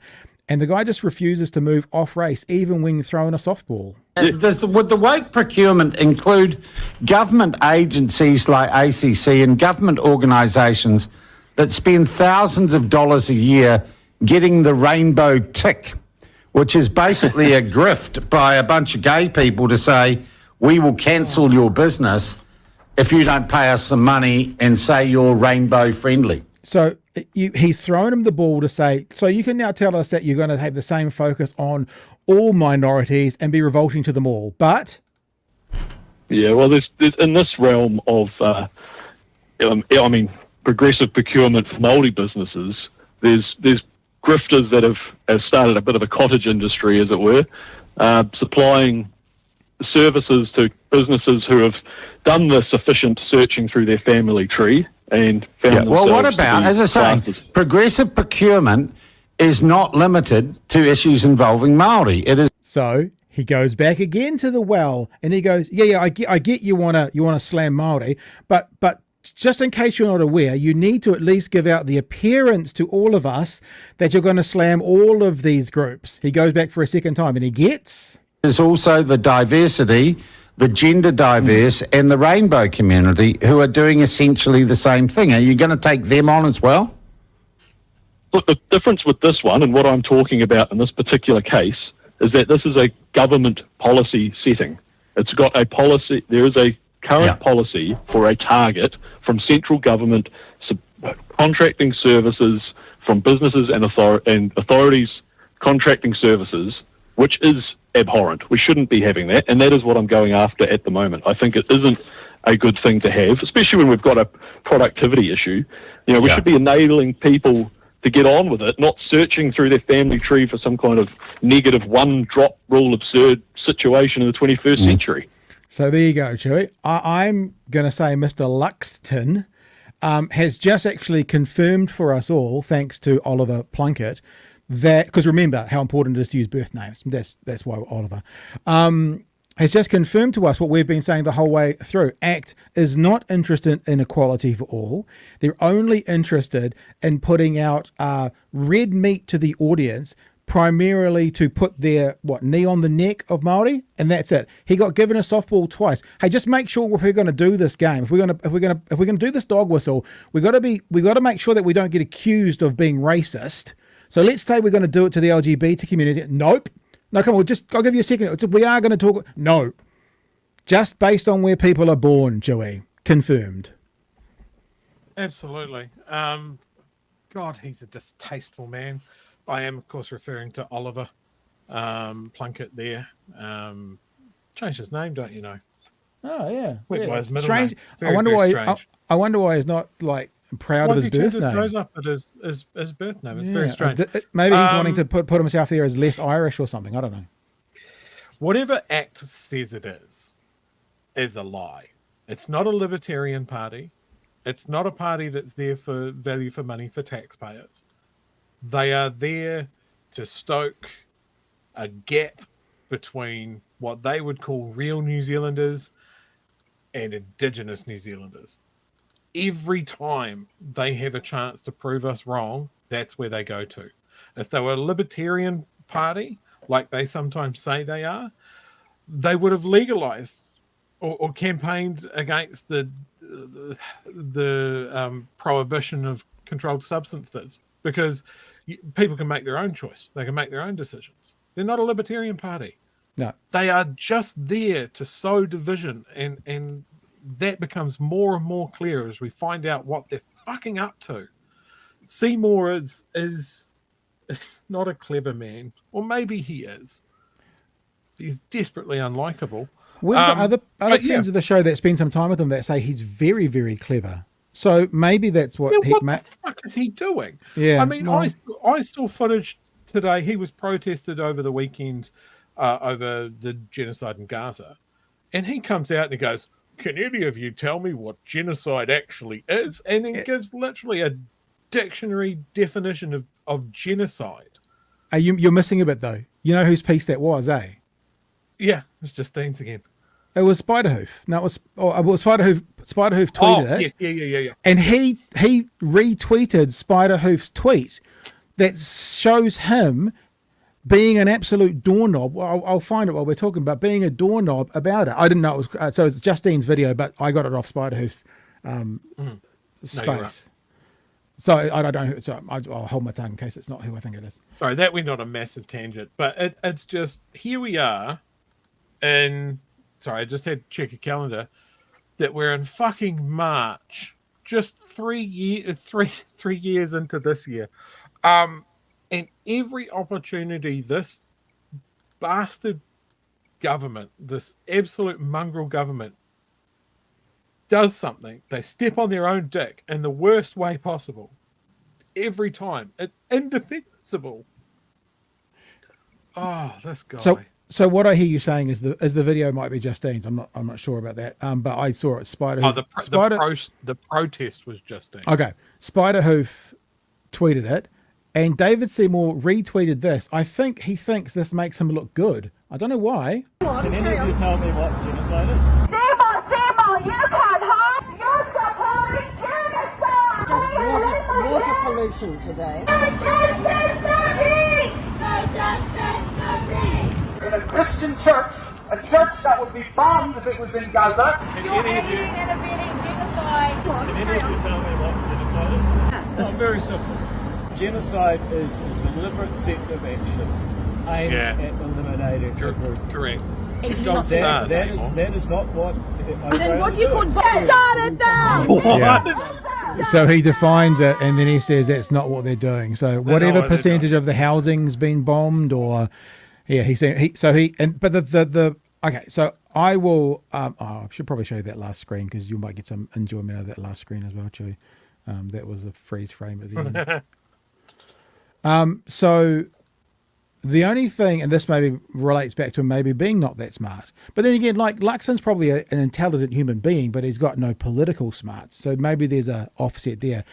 And the guy just refuses to move off race, even when throwing a softball. Would the woke procurement include government agencies like ACC and government organisations that spend thousands of dollars a year getting the rainbow tick, which is basically a grift by a bunch of gay people to say, we will cancel your business if you don't pay us some money and say you're rainbow friendly? So he's thrown him the ball to say, so you can now tell us that you're going to have the same focus on all minorities and be revolting to them all, but... Yeah, well, there's in this realm of I mean, progressive procurement for Māori businesses. There's grifters that have started a bit of a cottage industry, as it were, supplying services to businesses who have done the sufficient searching through their family tree and found Well, what themselves to about, be as I say, classes. progressive procurement is not limited to issues involving Māori. It is. So he goes back again to the well, and he goes, "Yeah, I get you wanna slam Māori, but just in case you're not aware, you need to at least give out the appearance to all of us that you're going to slam all of these groups." He goes back for a second time, and he gets. There's also the diversity, the gender diverse, and the rainbow community who are doing essentially the same thing. Are you going to take them on as well? Look, the difference with this one and what I'm talking about in this particular case is that this is a government policy setting. It's got a policy. There is a current policy for a target from central government contracting services from businesses and authorities contracting services, which is abhorrent. We shouldn't be having that, and that is what I'm going after at the moment. I think it isn't a good thing to have, especially when we've got a productivity issue. You know, we should be enabling people to get on with it, not searching through their family tree for some kind of negative one-drop rule absurd situation in the 21st century. So there you go, Chewy. I'm going to say Mr. Luxon has just actually confirmed for us all, thanks to Oliver Plunket, that, because remember how important it is to use birth names. That's why Oliver has just confirmed to us what we've been saying the whole way through. ACT is not interested in equality for all. They're only interested in putting out red meat to the audience, primarily to put their knee on the neck of Māori, and that's it. He got given a softball twice. Hey, just make sure if we're going to do this game, if we're going to do this dog whistle, we got to make sure that we don't get accused of being racist. So let's say we're going to do it to the LGBT community. Nope. No, come on. I'll give you a second. We are going to talk. No, just based on where people are born, Joey. Confirmed. Absolutely. God, he's a distasteful man. I am, of course, referring to Oliver Plunket there. Changed his name, don't you know? Oh yeah. Went by his middle strange. name. Very, I wonder very why. strange. I wonder why he's not proud of his birth name. He goes up at his birth name. It's very strange. Maybe he's wanting to put himself there as less Irish or something. I don't know. Whatever ACT says it is a lie. It's not a libertarian party. It's not a party that's there for value for money for taxpayers. They are there to stoke a gap between what they would call real New Zealanders and Indigenous New Zealanders. Every time they have a chance to prove us wrong, that's where they go to. If they were a libertarian party, like they sometimes say they are, they would have legalized or campaigned against the prohibition of controlled substances, because people can make their own choice. They can make their own decisions. They're not a libertarian party. No. They are just there to sow division, and that becomes more and more clear as we find out what they're fucking up to. Seymour is not a clever man, or maybe he is. He's desperately unlikable. We've got other friends of the show that spend some time with him that say he's very, very clever. So maybe that's what the fuck is he doing? Yeah, I mean, I saw footage today. He was protested over the weekend over the genocide in Gaza, and he comes out and he goes, "Can any of you tell me what genocide actually is?" And he gives literally a dictionary definition of genocide. You're missing a bit though. You know whose piece that was, eh? Yeah, it's Justine's again. It was Spiderhoof. No, it was Spiderhoof. Spiderhoof tweeted it. Yeah. And he retweeted Spiderhoof's tweet that shows him being an absolute doorknob. I'll find it while we're talking about being a doorknob about it. I didn't know it was. So it's Justine's video, but I got it off Spiderhoof's space. No, you're right. So I don't. So I'll hold my tongue in case it's not who I think it is. Sorry, that went on a massive tangent, but it's just here we are, and sorry, I just had to check a calendar that we're in fucking March, just 3 years into this year, and every opportunity this bastard government, this absolute mongrel government, does something, they step on their own dick in the worst way possible. Every time. It's indefensible. Oh, this guy. So what I hear you saying is the video might be Justine's. I'm not sure about that. But I saw it. The protest was Justine. Okay. Spiderhoof tweeted it, and David Seymour retweeted this. I think he thinks this makes him look good. I don't know why. Can any of you tell me what genocide is? Seymour, you can't hide. You're supporting genocide. Just water pollution today. In a Christian church, a church that would be bombed if it was in Gaza. Can any of you tell me what genocide is? It's very simple. Genocide is a deliberate set of actions aimed at eliminating a group. Correct. That is not what... Then what do you call shut it down? Yeah. So he defines it, and then he says that's not what they're doing. So whatever percentage of the housing's been bombed, or he said okay. So I will. I should probably show you that last screen because you might get some enjoyment out of that last screen as well, Chewy. That was a freeze frame at the end. So the only thing, and this maybe relates back to him maybe being not that smart, but then again, like Luxon's probably an intelligent human being, but he's got no political smarts. So maybe there's a offset there.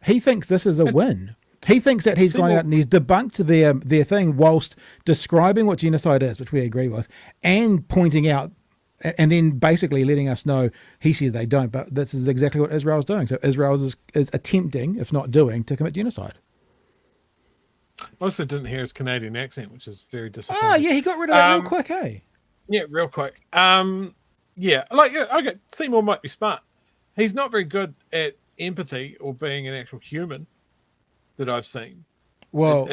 He thinks this is a win. He thinks that he's gone out and he's debunked their thing whilst describing what genocide is, which we agree with, and pointing out, and then basically letting us know he says they don't, but this is exactly what Israel's doing. So Israel is attempting, if not doing, to commit genocide. Also didn't hear his Canadian accent, which is very disappointing. Oh, yeah, he got rid of that real quick, eh? Yeah, real quick. Okay, Seymour might be smart. He's not very good at empathy or being an actual human that I've seen. Well,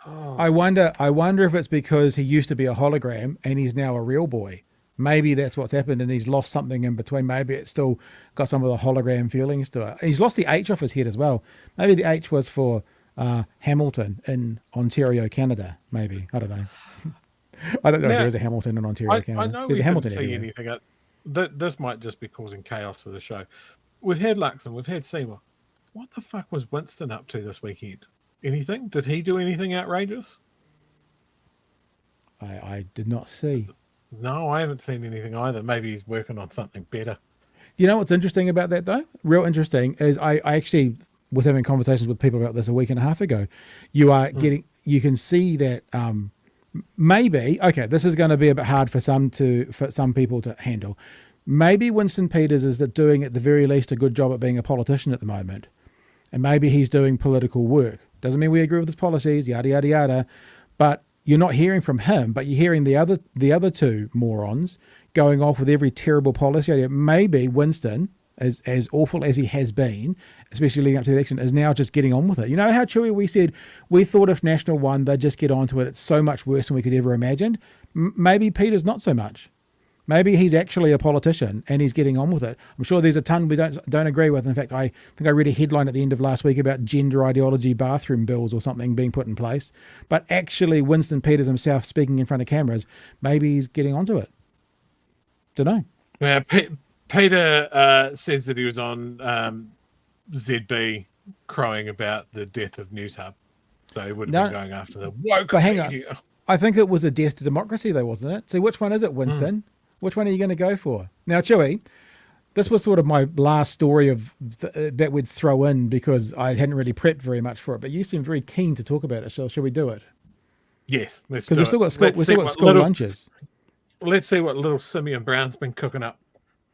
I wonder if it's because he used to be a hologram and he's now a real boy. Maybe that's what's happened, and he's lost something in between. Maybe it's still got some of the hologram feelings to it. He's lost the H off his head as well. Maybe the H was for Hamilton in Ontario, Canada. Maybe, I don't know. I don't know if there is a Hamilton in Ontario, Canada. I know there's we a Hamilton didn't see anything. This might just be causing chaos for the show. We've had Luxon, we've had Seymour. What the fuck was Winston up to this weekend? Anything? Did he do anything outrageous? I did not see. No, I haven't seen anything either. Maybe he's working on something better. You know what's interesting about that though? Real interesting is I actually was having conversations with people about this a week and a half ago. You are getting, you can see that maybe, okay, this is going to be a bit hard for some people to handle. Maybe Winston Peters is doing at the very least a good job at being a politician at the moment. And maybe he's doing political work. Doesn't mean we agree with his policies, yada, yada, yada. But you're not hearing from him, but you're hearing the other two morons going off with every terrible policy idea. Maybe Winston, as awful as he has been, especially leading up to the election, is now just getting on with it. You know how, Chewy, we said we thought if National won, they'd just get on to it. It's so much worse than we could ever imagine. Maybe Peter's not so much. Maybe he's actually a politician and he's getting on with it. I'm sure there's a ton we don't agree with. In fact, I think I read a headline at the end of last week about gender ideology bathroom bills or something being put in place. But actually, Winston Peters himself speaking in front of cameras, maybe he's getting onto it. Don't know. Yeah, Peter says that he was on ZB crowing about the death of News Hub. So he wouldn't be going after the woke. But hang on. I think it was a death to democracy though, wasn't it? So which one is it, Winston? Which one are you going to go for? Now, Chewy, this was sort of my last story of that we'd throw in because I hadn't really prepped very much for it, but you seem very keen to talk about it. So shall we do it? Yes, let's do it. Because we've still got school lunches. Let's see what little Simeon Brown's been cooking up.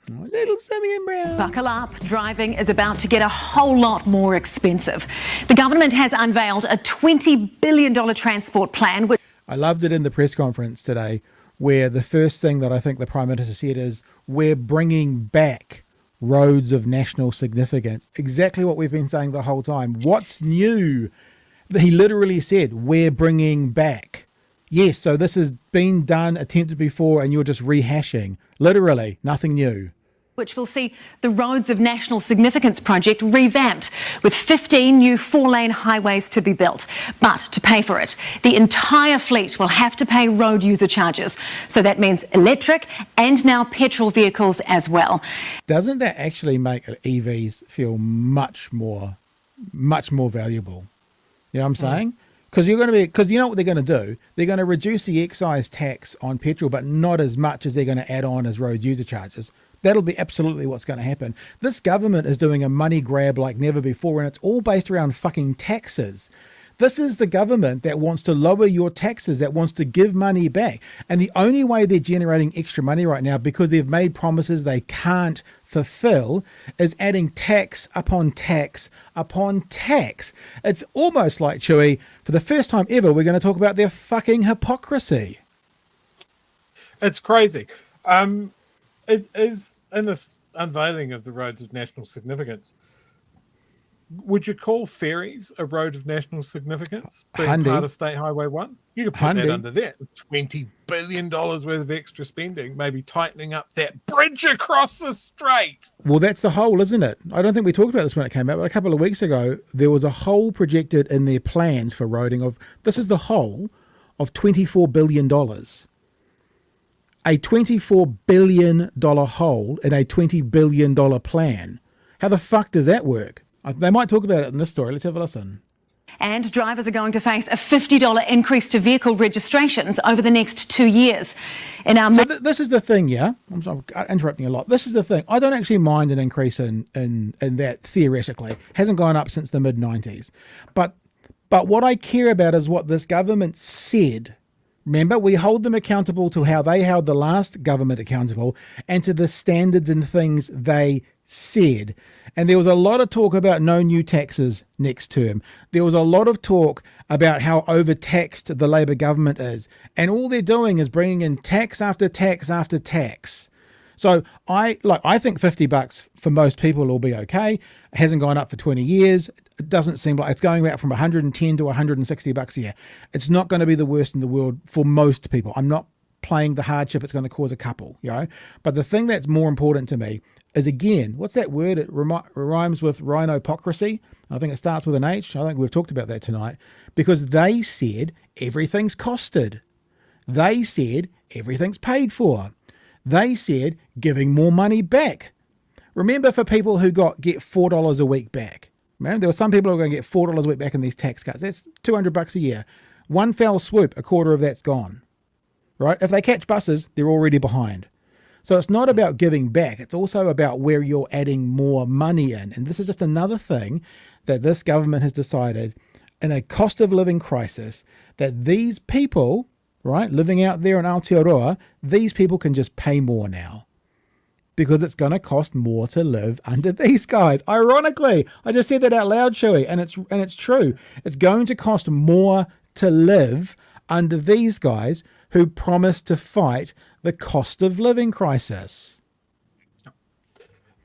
Little Simeon Brown. Buckle up. Driving is about to get a whole lot more expensive. The government has unveiled a $20 billion transport plan. I loved it in the press conference today, where the first thing that I think the Prime Minister said is, we're bringing back roads of national significance. Exactly what we've been saying the whole time. What's new? He literally said, we're bringing back. Yes, so this has been done, attempted before, and you're just rehashing. Literally, nothing new. which will see the Roads of National Significance project revamped with 15 new 4-lane highways to be built. But to pay for it, the entire fleet will have to pay road user charges. So that means electric and now petrol vehicles as well. Doesn't that actually make EVs feel much more valuable? You know what I'm saying? Because you know what they're going to do? They're going to reduce the excise tax on petrol, but not as much as they're going to add on as road user charges. That'll be absolutely what's going to happen. This government is doing a money grab like never before, and it's all based around fucking taxes. This is the government that wants to lower your taxes, that wants to give money back. And the only way they're generating extra money right now, because they've made promises they can't fulfill, is adding tax upon tax upon tax. It's almost like, Chewy, for the first time ever, we're going to talk about their fucking hypocrisy. It's crazy. It is in this unveiling of the Roads of National Significance. Would you call ferries a road of national significance? Being part of State Highway 1? You could put that under that. $20 billion worth of extra spending, maybe tightening up that bridge across the strait. Well, that's the hole, isn't it? I don't think we talked about this when it came out, but a couple of weeks ago, there was a hole projected in their plans for roading of, this is the hole of $24 billion. A $24 billion hole in a $20 billion plan. How the fuck does that work? They might talk about it in this story. Let's have a listen. And drivers are going to face a $50 increase to vehicle registrations over the next 2 years. This is the thing, yeah? I'm interrupting a lot. This is the thing. I don't actually mind an increase in that theoretically. Hasn't gone up since the mid-90s. But what I care about is what this government said. Remember, we hold them accountable to how they held the last government accountable and to the standards and things they said. And there was a lot of talk about no new taxes next term. There was a lot of talk about how overtaxed the Labour government is. And all they're doing is bringing in tax after tax after tax. So I think $50 for most people will be okay. It hasn't gone up for 20 years. It doesn't seem like it's going back from $110 to $160 a year. It's not going to be the worst in the world for most people. I'm not playing the hardship it's going to cause a couple, you know. But the thing that's more important to me is, again, what's that word? It rhymes with rhinopocrisy. I think it starts with an H. I think we've talked about that tonight, because they said everything's costed. They said everything's paid for. They said giving more money back. Remember, for people who get $4 a week back. Remember, there were some people who are going to get $4 a week back in these tax cuts. That's $200 a year. One fell swoop, a quarter of that's gone. Right? If they catch buses, they're already behind. So it's not about giving back. It's also about where you're adding more money in. And this is just another thing that this government has decided, in a cost of living crisis, that these people, right, living out there in Aotearoa, these people can just pay more now, because it's going to cost more to live under these guys. Ironically, I just said that out loud, Chewy, and it's true. It's going to cost more to live under these guys who promised to fight the cost of living crisis.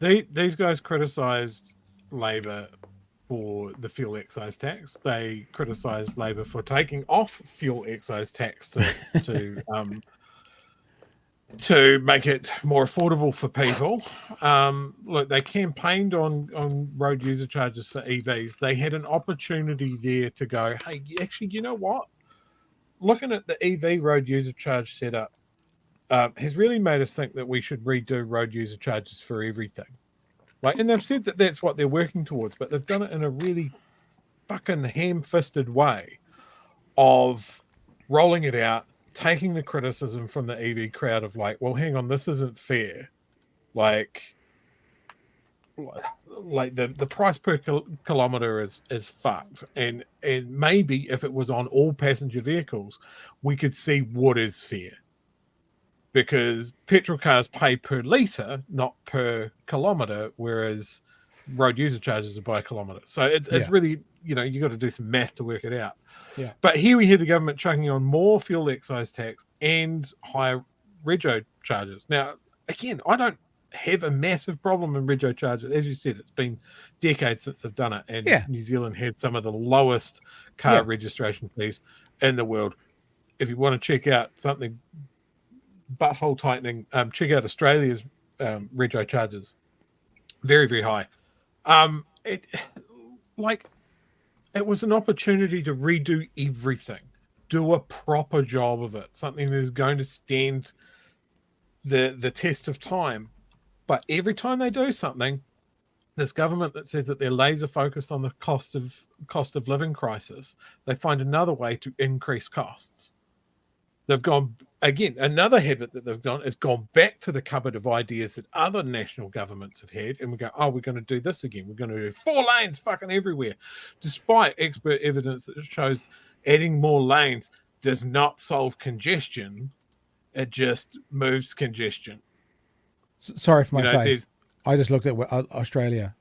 These guys criticised Labor for the fuel excise tax. They criticised Labor for taking off fuel excise tax to make it more affordable for people. Look, they campaigned on road user charges for EVs. They had an opportunity there to go, hey, actually, you know what? Looking at the EV road user charge setup has really made us think that we should redo road user charges for everything. And they've said that that's what they're working towards, but they've done it in a really fucking ham-fisted way of rolling it out, taking the criticism from the EV crowd of like, well, hang on, this isn't fair. Like the price per kilometre is fucked. And maybe if it was on all passenger vehicles, we could see what is fair. Because petrol cars pay per litre, not per kilometre, whereas road user charges are by kilometre. So it's really, you got to do some math to work it out. Yeah. But here we hear the government chucking on more fuel excise tax and higher rego charges. Now, again, I don't have a massive problem in rego charges. As you said, it's been decades since they've done it, and New Zealand had some of the lowest car registration fees in the world. If you want to check out something butthole tightening, check out Australia's rego charges. Very, very high. It was an opportunity to redo everything, do a proper job of it, something that is going to stand the test of time. But every time they do something, this government that says that they're laser focused on the cost of living crisis, they find another way to increase costs. They've gone, again, another habit that they've done is gone back to the cupboard of ideas that other national governments have had, and we go, oh, we're going to do this again. We're going to do 4 lanes fucking everywhere, despite expert evidence that shows adding more lanes does not solve congestion. It just moves congestion. Sorry for my face. I just looked at Australia.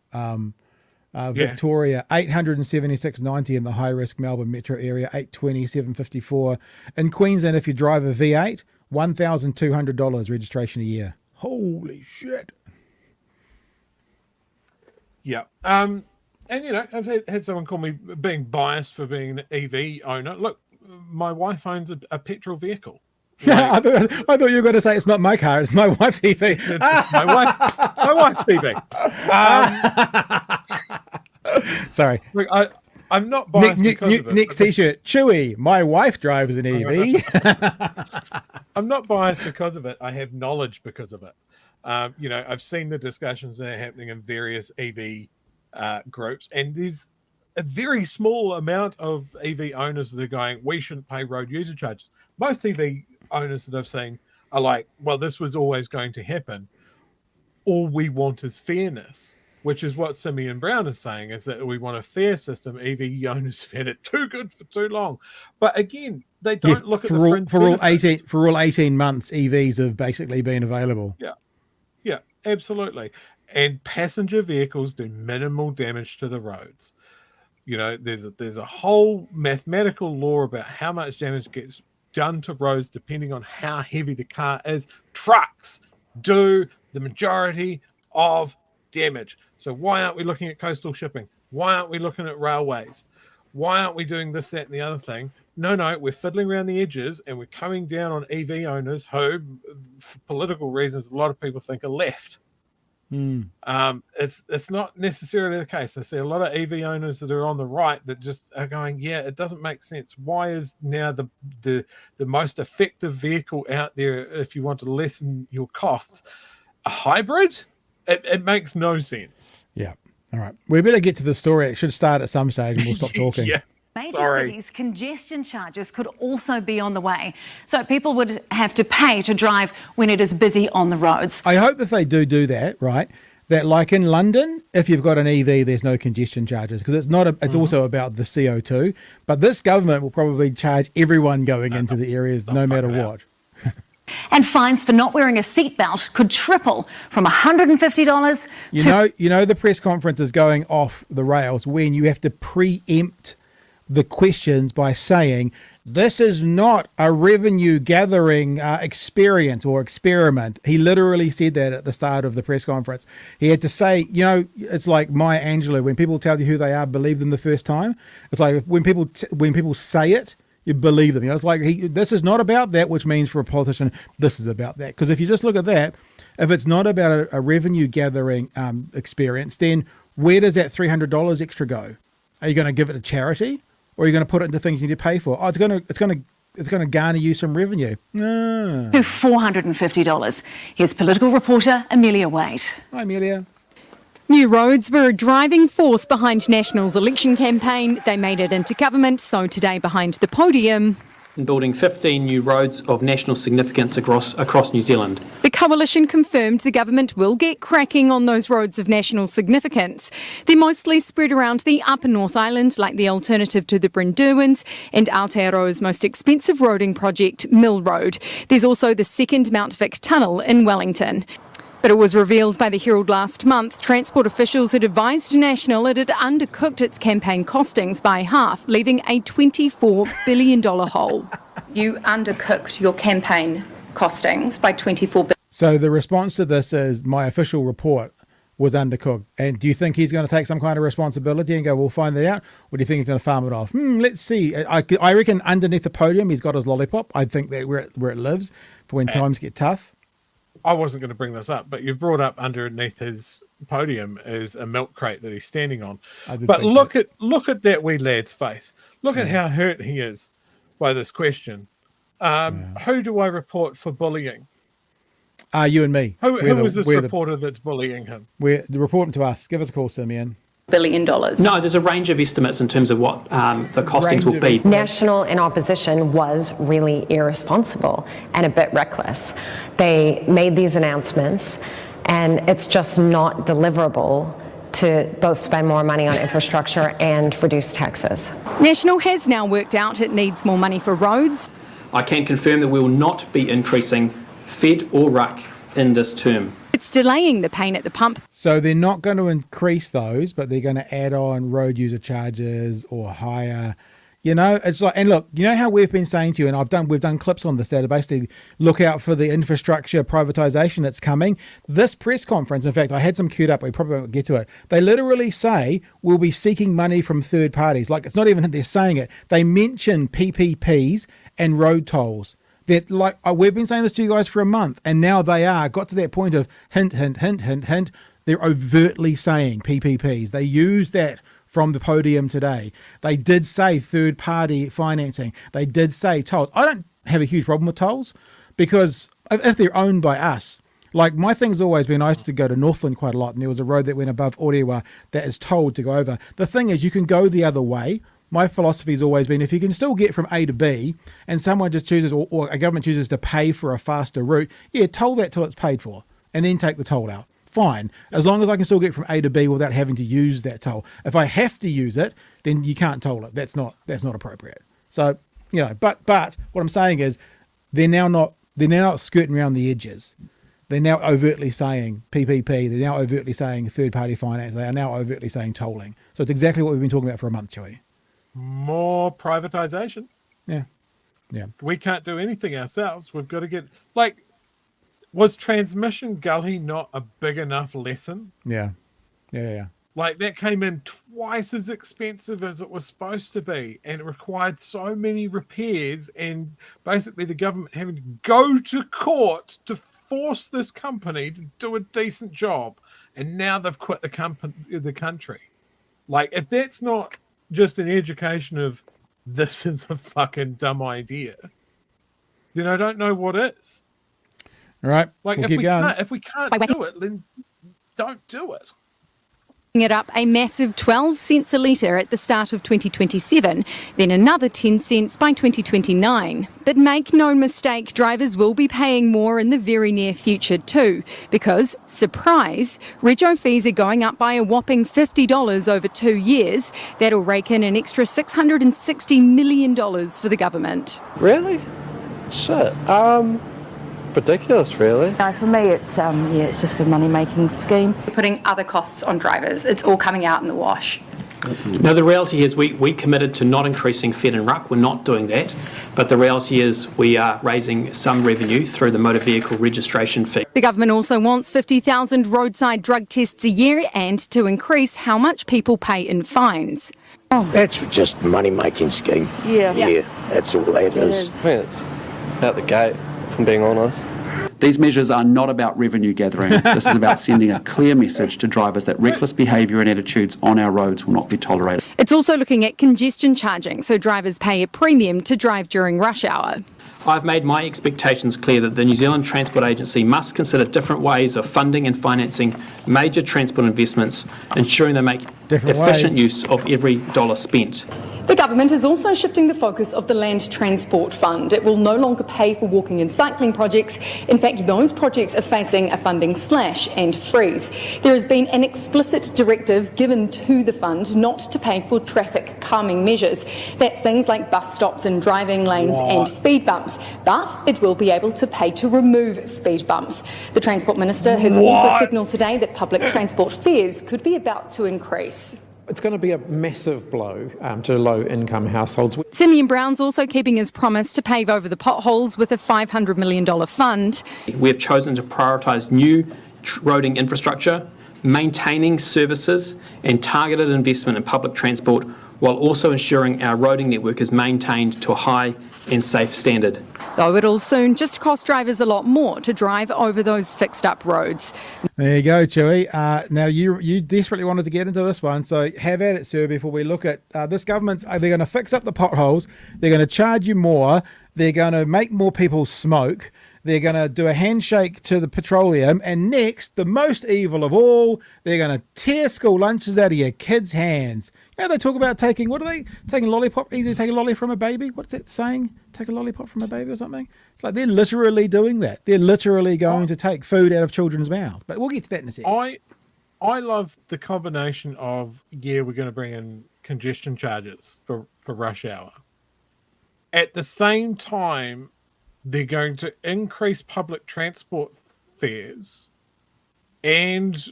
Victoria, 876.90 in the high-risk Melbourne metro area, 827.54. In Queensland, if you drive a V8, $1,200 registration a year. Holy shit. Yeah. And, I've had someone call me being biased for being an EV owner. Look, my wife owns a petrol vehicle. I thought you were going to say it's not my car, it's my wife's EV. It's my wife's EV. Sorry. Look, I'm not biased because of it. Next T-shirt, Chewy, my wife drives an EV. I'm not biased because of it. I have knowledge because of it. I've seen the discussions that are happening in various EV groups, and there's a very small amount of EV owners that are going, we shouldn't pay road user charges. Most EV owners that I've seen are like, well, this was always going to happen. All we want is fairness, which is what Simeon Brown is saying, is that we want a fair system. EV owners have had it too good for too long. But again, they don't look at the fringe benefits. For all 18 months, EVs have basically been available. Yeah, absolutely. And passenger vehicles do minimal damage to the roads. There's a whole mathematical law about how much damage gets done to roads depending on how heavy the car is. Trucks do the majority of damage. So why aren't we looking at coastal shipping? Why aren't we looking at railways? Why aren't we doing this, that, and the other thing? No, we're fiddling around the edges, and we're coming down on EV owners who, for political reasons, a lot of people think are left. It's not necessarily the case. I see a lot of EV owners that are on the right that just are going, yeah, it doesn't make sense. Why is now the most effective vehicle out there, if you want to lessen your costs, a hybrid? It makes no sense. Yeah. All right. We better get to the story. It should start at some stage and we'll stop talking. Yeah. Major cities, congestion charges could also be on the way. So people would have to pay to drive when it is busy on the roads. I hope if they do that, right, that like in London, if you've got an EV, there's no congestion charges, because it's not. It's also about the CO2. But this government will probably charge everyone going into the areas no matter what. And fines for not wearing a seatbelt could triple from $150 to... You know the press conference is going off the rails when you have to preempt the questions by saying, this is not a revenue gathering experience or experiment. He literally said that at the start of the press conference. He had to say, it's like Maya Angelou, when people tell you who they are, believe them the first time. It's like when people say it, you believe them. It's like, this is not about that, which means for a politician, this is about that. Because if you just look at that, if it's not about a revenue gathering experience, then where does that $300 extra go? Are you going to give it to charity? Or are you going to put it into things you need to pay for? Oh, it's going to garner you some revenue. No. To $450. Here's political reporter Amelia Wade. Hi, Amelia. New roads were a driving force behind National's election campaign. They made it into government, so today behind the podium, and building 15 new roads of national significance across New Zealand. The coalition confirmed the government will get cracking on those roads of national significance. They're mostly spread around the upper North Island, like the alternative to the Brynderwyns, and Aotearoa's most expensive roading project, Mill Road. There's also the second Mount Vic tunnel in Wellington. But it was revealed by the Herald last month, transport officials had advised National it had undercooked its campaign costings by half, leaving a $24 billion hole. You undercooked your campaign costings by $24 billion. So the response to this is, my official report was undercooked. And do you think he's going to take some kind of responsibility and go, we'll find that out? Or do you think he's going to farm it off? Let's see. I reckon underneath the podium, he's got his lollipop. I think that where it lives for when times get tough. I wasn't going to bring this up, but you've brought up underneath his podium is a milk crate that he's standing on. But look at that wee lad's face. Look at how hurt he is by this question. Who do I report for bullying? You and me. Who is this reporter that's bullying him? We're reporting to us. Give us a call, Simeon. $1 billion. No, there's a range of estimates in terms of what the costings will be. National in opposition was really irresponsible and a bit reckless. They made these announcements and it's just not deliverable to both spend more money on infrastructure and reduce taxes. National has now worked out it needs more money for roads. I can confirm that we will not be increasing Fed or RUC in this term. It's delaying the pain at the pump. So they're not going to increase those, but they're going to add on road user charges or higher. You know, it's like, and look, you know how we've been saying to you, and we've done clips on this that are basically look out for the infrastructure privatisation that's coming. This press conference, in fact, I had some queued up. We probably won't get to it. They literally say we'll be seeking money from third parties. Like, it's not even that they're saying it. They mention PPPs and road tolls. That, like, we've been saying this to you guys for a month, and now they got to that point of hint, hint, hint, hint, hint. They're overtly saying PPPs. They use that from the podium today. They did say third-party financing. They did say tolls. I don't have a huge problem with tolls because if they're owned by us, like my thing's always been, I used to go to Northland quite a lot, and there was a road that went above Orewa that is tolled to go over. The thing is, you can go the other way. My philosophy's always been, if you can still get from A to B and someone just chooses, or a government chooses to pay for a faster route, toll that till it's paid for and then take the toll out. Fine, as long as I can still get from A to B without having to use that toll. If I have to use it, then you can't toll it. That's not appropriate. So, you know, but what I'm saying is they're now not skirting around the edges. They're now overtly saying PPP. They're now overtly saying third-party finance. They are now overtly saying tolling. So it's exactly what we've been talking about for a month, Chewy. More privatization. Yeah. We can't do anything ourselves. We've got to get, like, was transmission gully not a big enough lesson? Yeah. Like, that came in twice as expensive as it was supposed to be, and it required so many repairs, and basically the government having to go to court to force this company to do a decent job, and now they've quit the country. Like, if that's not just an education of this is a fucking dumb idea, then I don't know what is. All right, like, we'll if keep we going. if we can't do it, then don't do it. It up a massive 12 cents a litre at the start of 2027, then another 10 cents by 2029. But make no mistake, drivers will be paying more in the very near future too, because, surprise, rego fees are going up by a whopping $50 over 2 years. That'll rake in an extra $660 million for the government. Really? Shit. Ridiculous, really. No, for me, it's just a money-making scheme. Putting other costs on drivers. It's all coming out in the wash. Now, the reality is we committed to not increasing Fed and RUC. We're not doing that. But the reality is we are raising some revenue through the motor vehicle registration fee. The government also wants 50,000 roadside drug tests a year and to increase how much people pay in fines. That's just a money-making scheme. Yeah, that's all that is. I think it's out the gate, if I'm being honest. These measures are not about revenue gathering. This is about sending a clear message to drivers that reckless behaviour and attitudes on our roads will not be tolerated. It's also looking at congestion charging, so drivers pay a premium to drive during rush hour. I've made my expectations clear that the New Zealand Transport Agency must consider different ways of funding and financing major transport investments, ensuring they make efficient use of every dollar spent. The government is also shifting the focus of the Land Transport Fund. It will no longer pay for walking and cycling projects. In fact, those projects are facing a funding slash and freeze. There has been an explicit directive given to the fund not to pay for traffic calming measures. That's things like bus stops and driving lanes and speed bumps. But it will be able to pay to remove speed bumps. The Transport Minister has also signalled today that public transport fares could be about to increase. It's going to be a massive blow to low-income households. Simeon Brown's also keeping his promise to pave over the potholes with a $500 million fund. We have chosen to prioritise new roading infrastructure, maintaining services and targeted investment in public transport, while also ensuring our roading network is maintained to a high and safe standard. Though it'll soon just cost drivers a lot more to drive over those fixed up roads. There you go, Chewy. Now, you desperately wanted to get into this one, so have at it, sir, before we look at this government's... they're going to fix up the potholes, they're going to charge you more, they're going to make more people smoke, they're going to do a handshake to the petroleum, and next, the most evil of all, they're going to tear school lunches out of your kids' hands. You know, they talk about taking... what are they? Taking a lollipop? Easy to take a lolly from a baby? What's that saying? Take a lollipop from a baby or something? It's like they're literally doing that. They're literally going to take food out of children's mouths. But we'll get to that in a second. I love the combination of, we're going to bring in congestion charges for rush hour. At the same time, they're going to increase public transport fares and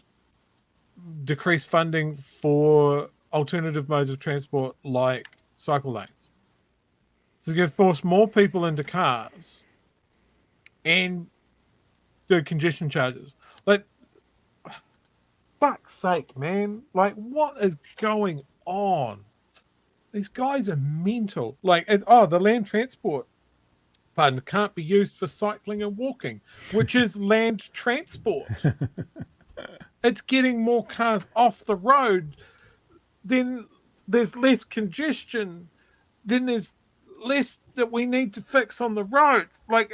decrease funding for alternative modes of transport like cycle lanes. So they're going to force more people into cars and do congestion charges. Like, fuck's sake, man. Like, what is going on? These guys are mental. Like, the land transport fund can't be used for cycling and walking, which is land transport. It's getting more cars off the road. Then there's less congestion. Then there's less that we need to fix on the roads. Like,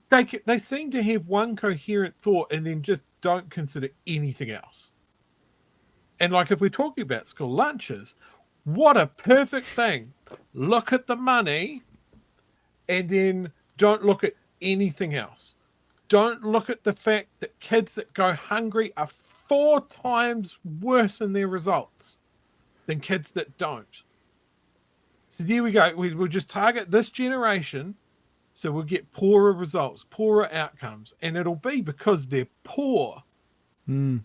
they seem to have one coherent thought and then just don't consider anything else. And like, if we're talking about school lunches, what a perfect thing. Look at the money and then don't look at anything else. Don't look at the fact that kids that go hungry are 4 times worse in their results than kids that don't. So there we go. We'll just target this generation, so we'll get poorer results, poorer outcomes, and it'll be because they're poor. And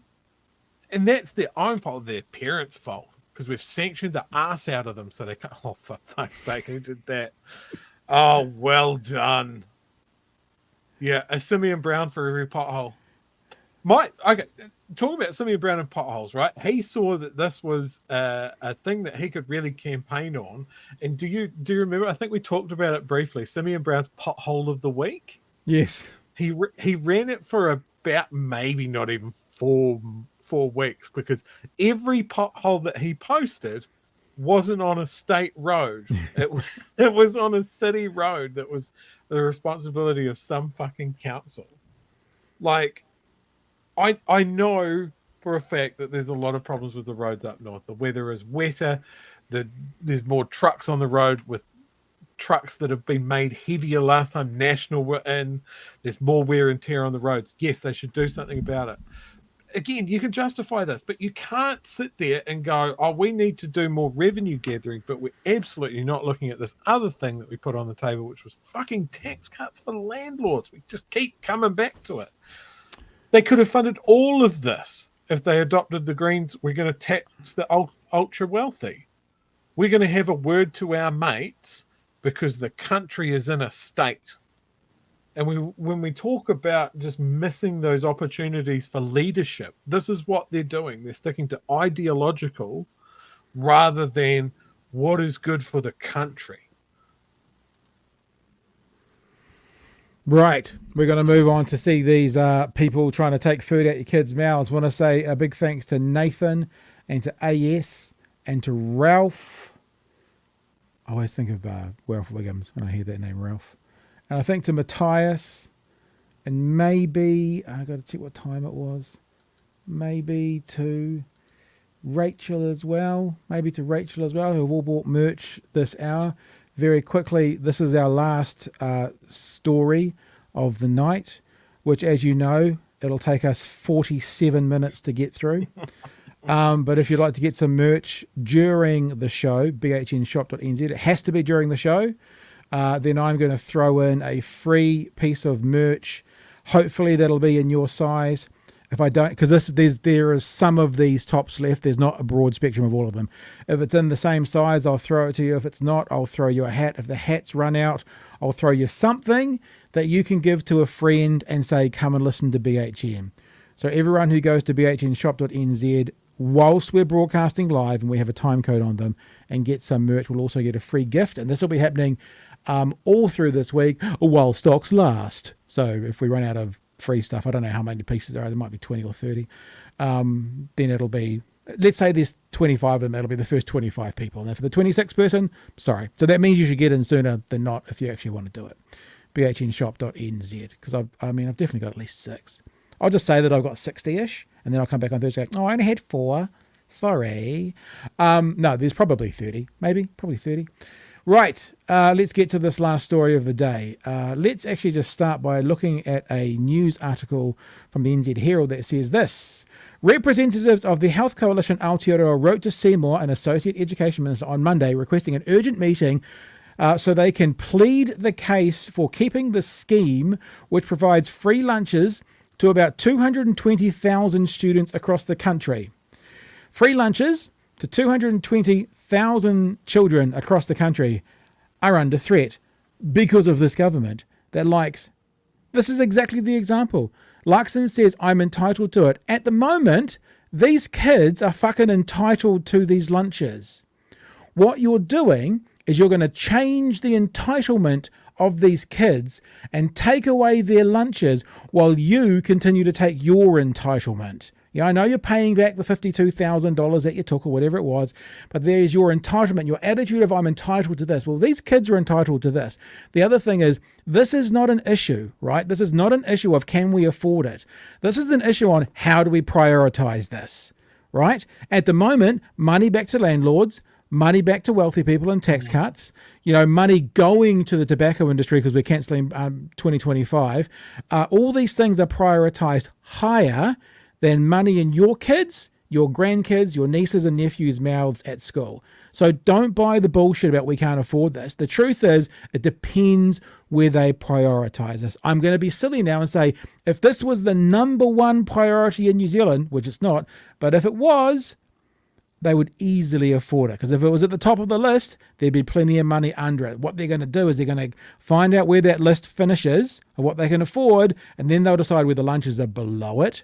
that's their own fault, their parents' fault, because we've sanctioned the arse out of them so they can't... Oh, for fuck's sake, who did that? Oh, well done. A Simeon Brown for every pothole. Okay, talking about Simeon Brown and potholes, right? He saw that this was a thing that he could really campaign on. And do you remember? I think we talked about it briefly. Simeon Brown's pothole of the week. Yes. He ran it for about maybe not even 4 weeks, because every pothole that he posted wasn't on a state road. It was on a city road that was the responsibility of some fucking council. Like, I know for a fact that there's a lot of problems with the roads up north. The weather is wetter. There's more trucks on the road, with trucks that have been made heavier last time National were in. There's more wear and tear on the roads. Yes, they should do something about it. Again, you can justify this, but you can't sit there and go, we need to do more revenue gathering, but we're absolutely not looking at this other thing that we put on the table, which was fucking tax cuts for landlords. We just keep coming back to it. They could have funded all of this if they adopted the Greens. We're going to tax the ultra wealthy. We're going to have a word to our mates because the country is in a state. And when we talk about just missing those opportunities for leadership, this is what they're doing. They're sticking to ideological rather than what is good for the country. Right. We're going to move on to see these people trying to take food out your kids' mouths. I want to say a big thanks to Nathan and to AS and to Ralph. I always think of Ralph Wiggums when I hear that name, Ralph. And I think to Matthias, and maybe, I got to check what time it was, maybe to Rachel as well, who have all bought merch this hour. Very quickly, this is our last story of the night, which, as you know, it'll take us 47 minutes to get through. But if you'd like to get some merch during the show, bhnshop.nz, it has to be during the show. Then I'm going to throw in a free piece of merch. Hopefully that'll be in your size. If I don't, because there is some of these tops left. There's not a broad spectrum of all of them. If it's in the same size, I'll throw it to you. If it's not, I'll throw you a hat. If the hats run out, I'll throw you something that you can give to a friend and say, come and listen to BHN. So everyone who goes to bhnshop.nz whilst we're broadcasting live and we have a time code on them and get some merch, will also get a free gift. And this will be happening all through this week while stocks last. So if we run out of free stuff, I don't know how many pieces there are might be 20 or 30, then it'll be, let's say there's 25 of them, it'll be the first 25 people. And for the 26th person, sorry. So that means you should get in sooner than not if you actually want to do it. bhnshop.nz, because I've definitely got at least 6. I'll just say that I've got 60-ish, and then I'll come back on Thursday. Oh, I only had 4. Sorry. No, there's probably 30, probably 30. Right, let's get to this last story of the day. Let's actually just start by looking at a news article from the NZ Herald that says this. Representatives of the Health Coalition Aotearoa wrote to Seymour, an Associate Education Minister, on Monday requesting an urgent meeting so they can plead the case for keeping the scheme, which provides free lunches to about 220,000 students across the country. Free lunches to 220,000 children across the country are under threat because of this government that likes. This is exactly the example. Luxon says, I'm entitled to it. At the moment, these kids are fucking entitled to these lunches. What you're doing is you're going to change the entitlement of these kids and take away their lunches while you continue to take your entitlement. Yeah, I know you're paying back the $52,000 that you took or whatever it was, but there's your entitlement, your attitude of I'm entitled to this. Well, these kids are entitled to this. The other thing is, this is not an issue, right? This is not an issue of can we afford it. This is an issue on how do we prioritize this, right? At the moment, money back to landlords, money back to wealthy people and tax cuts, money going to the tobacco industry because we're cancelling 2025. All these things are prioritized higher than money in your kids, your grandkids, your nieces and nephews' mouths at school. So don't buy the bullshit about we can't afford this. The truth is, it depends where they prioritise this. I'm going to be silly now and say, if this was the number one priority in New Zealand, which it's not, but if it was, they would easily afford it. Because if it was at the top of the list, there'd be plenty of money under it. What they're going to do is they're going to find out where that list finishes of what they can afford, and then they'll decide whether lunches are below it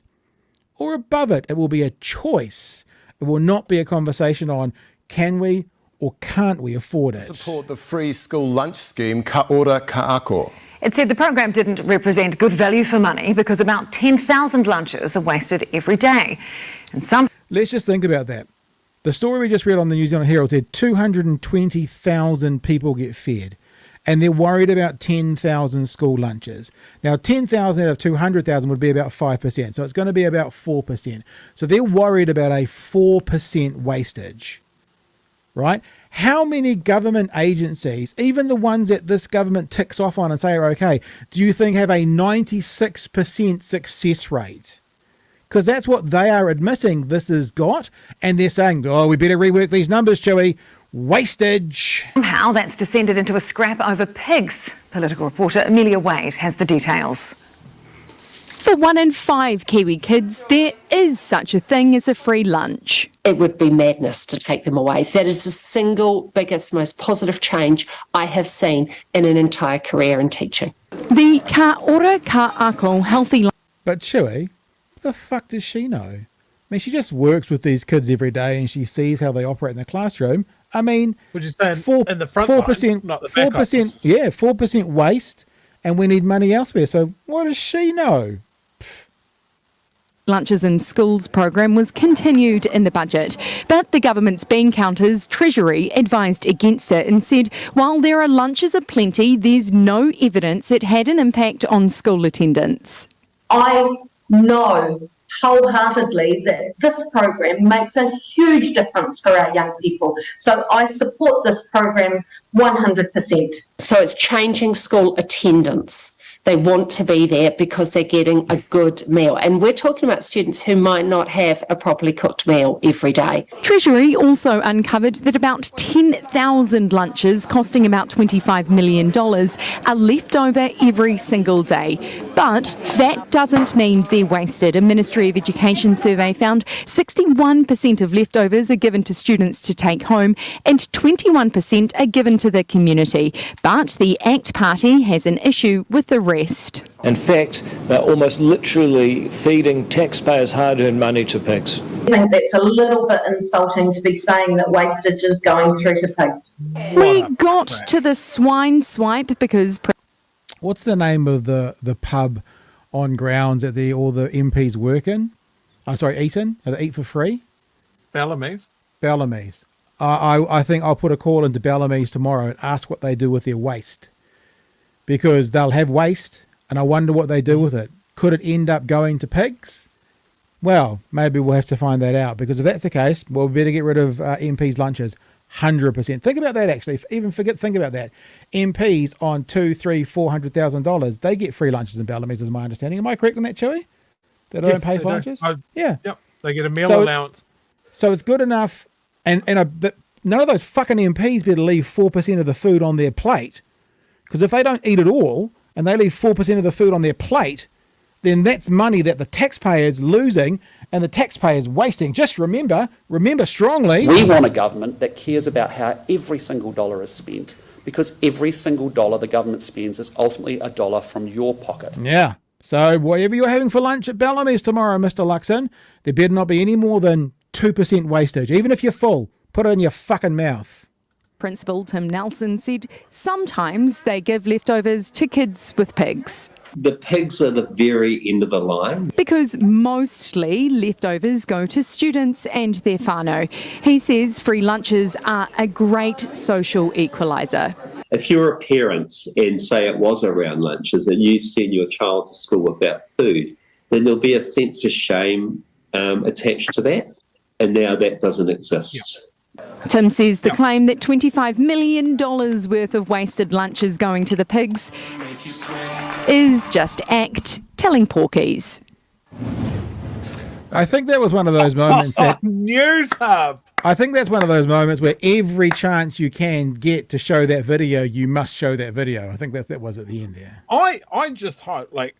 or above it. It will be a choice. It will not be a conversation on can we or can't we afford it. Support the free school lunch scheme, ka ora ka ako. It said the program didn't represent good value for money because about 10,000 lunches are wasted every day. And some... Let's just think about that. The story we just read on the New Zealand Herald said 220,000 people get fed. And they're worried about 10,000 school lunches. Now, 10,000 out of 200,000 would be about 5%. So it's going to be about 4%. So they're worried about a 4% wastage, right? How many government agencies, even the ones that this government ticks off on and say are okay, do you think have a 96% success rate? Because that's what they are admitting this has got. And they're saying, oh, we better rework these numbers, Chewy. Wastage. Somehow that's descended into a scrap over pigs. Political reporter Amelia Wade has the details. For 1 in 5 Kiwi kids, there is such a thing as a free lunch. It would be madness to take them away. That is the single biggest, most positive change I have seen in an entire career in teaching. The ka ora ka ako healthy lunch. But Chewy, what the fuck does she know? I mean, she just works with these kids every day and she sees how they operate in the classroom. I mean, would you say in the front 4%, line, not the back 4%, office? yeah, 4% waste, and we need money elsewhere. So what does she know? Lunches in Schools program was continued in the budget, but the government's bean counters Treasury advised against it and said while there are lunches aplenty, there's no evidence it had an impact on school attendance. I know wholeheartedly that this program makes a huge difference for our young people. So I support this program 100%. So it's changing school attendance. They want to be there because they're getting a good meal. And we're talking about students who might not have a properly cooked meal every day. Treasury also uncovered that about 10,000 lunches costing about $25 million are left over every single day. But that doesn't mean they're wasted. A Ministry of Education survey found 61% of leftovers are given to students to take home and 21% are given to the community. But the ACT Party has an issue with the rest. In fact, they're almost literally feeding taxpayers' hard-earned money to pigs. think that's a little bit insulting to be saying that wastage is going through to pigs. We got to the swine swipe because... What's the name of the pub on grounds that all the MPs work in? Eat in? Are they eat for free? Bellamy's. Bellamy's. I think I'll put a call into Bellamy's tomorrow and ask what they do with their waste. Because they'll have waste, and I wonder what they do with it. Could it end up going to pigs? Well, maybe we'll have to find that out, because if that's the case, we'll better get rid of MPs' lunches. 100%. Think about that, actually. Think about that. MPs on $200,000, $400,000, they get free lunches in Bellamy's, is my understanding. Am I correct on that, Chewy? They don't pay for lunches? Yeah. Yep. They get a meal allowance. So it's good enough. And none of those fucking MPs better leave 4% of the food on their plate. Because if they don't eat it all and they leave 4% of the food on their plate, then that's money that the taxpayer's losing and the taxpayer's wasting. Just remember strongly. We want a government that cares about how every single dollar is spent, because every single dollar the government spends is ultimately a dollar from your pocket. Yeah. So whatever you're having for lunch at Bellamy's tomorrow, Mr Luxon, there better not be any more than 2% wastage. Even if you're full, put it in your fucking mouth. Principal Tim Nelson said sometimes they give leftovers to kids with pigs. The pigs are the very end of the line. Because mostly leftovers go to students and their whānau. He says free lunches are a great social equaliser. If you're a parent and say it was around lunches and you send your child to school without food, then there'll be a sense of shame attached to that. And now that doesn't exist. Yep. Tim says the claim that $25 million worth of wasted lunches going to the pigs is just act telling porkies. I think that was one of those moments that... News Hub! I think that's one of those moments where every chance you can get to show that video, you must show that video. I think that was at the end there. I just hope, like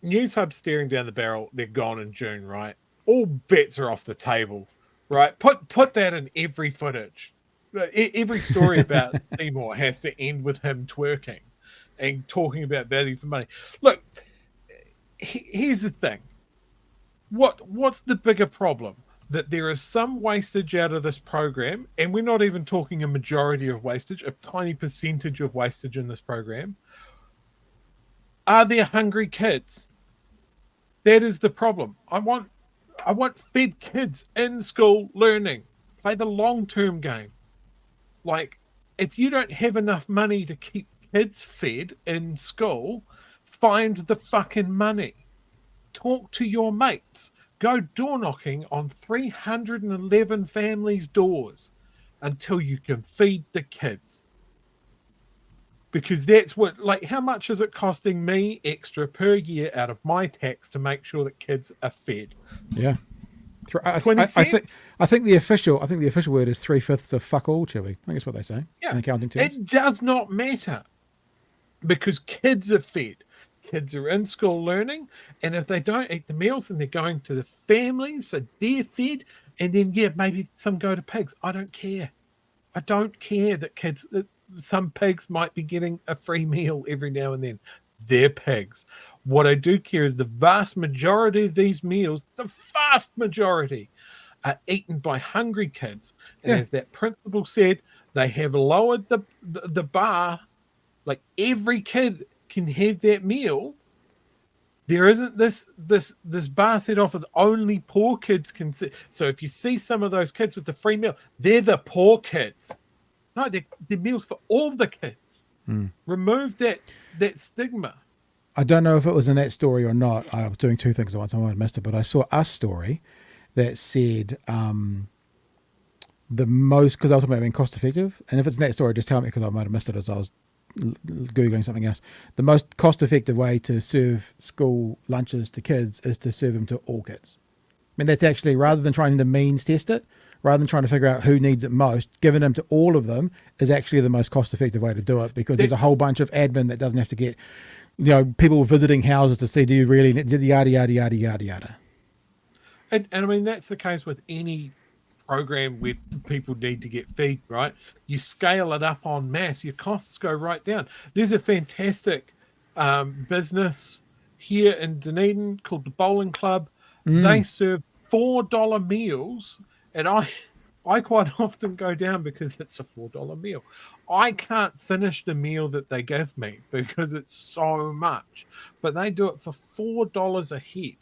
News Hub staring down the barrel, they're gone in June, right? All bets are off the table. Right, put that in every footage. Every story about Seymour has to end with him twerking and talking about value for money. Look, here's the thing. What's the bigger problem? That there is some wastage out of this program, and we're not even talking a majority of wastage, a tiny percentage of wastage in this program. Are there hungry kids? That is the problem. I want fed kids in school learning. Play the long-term game. Like, if you don't have enough money to keep kids fed in school, find the fucking money. Talk to your mates. Go door knocking on 311 families' doors until you can feed the kids. Because that's what, like, how much is it costing me extra per year out of my tax to make sure that kids are fed? Yeah. I think the official word is 3/5 of fuck all, Chewy. I think that's what they say. Yeah. In accounting terms. It does not matter. Because kids are fed. Kids are in school learning, and if they don't eat the meals, then they're going to the families, so they're fed, and then maybe some go to pigs. I don't care. I don't care that some pigs might be getting a free meal every now and then. They're pigs. What I do care is the vast majority of these meals, the vast majority, are eaten by hungry kids. And as that principal said, they have lowered the bar. Like, every kid can have that meal. There isn't this bar set off with only poor kids can see. So if you see some of those kids with the free meal, they're the poor kids. No, they're meals for all the kids. Remove that stigma. I don't know if it was in that story or not. I was doing two things at once. I might have missed it, but I saw a story that said the most, because ultimately being cost effective. And if it's in that story, just tell me, because I might have missed it as I was Googling something else. The most cost effective way to serve school lunches to kids is to serve them to all kids. I mean, that's actually, rather than trying to means test it, rather than trying to figure out who needs it most, giving them to all of them is actually the most cost-effective way to do it, because there's a whole bunch of admin that doesn't have to get, people visiting houses to see, do you really, yada, yada, yada, yada, yada. And I mean, that's the case with any program where people need to get fed, right? You scale it up en masse, your costs go right down. There's a fantastic business here in Dunedin called the Bowling Club. They serve $4 meals, and I quite often go down because it's a $4 meal. I can't finish the meal that they give me because it's so much, but they do it for $4 a head,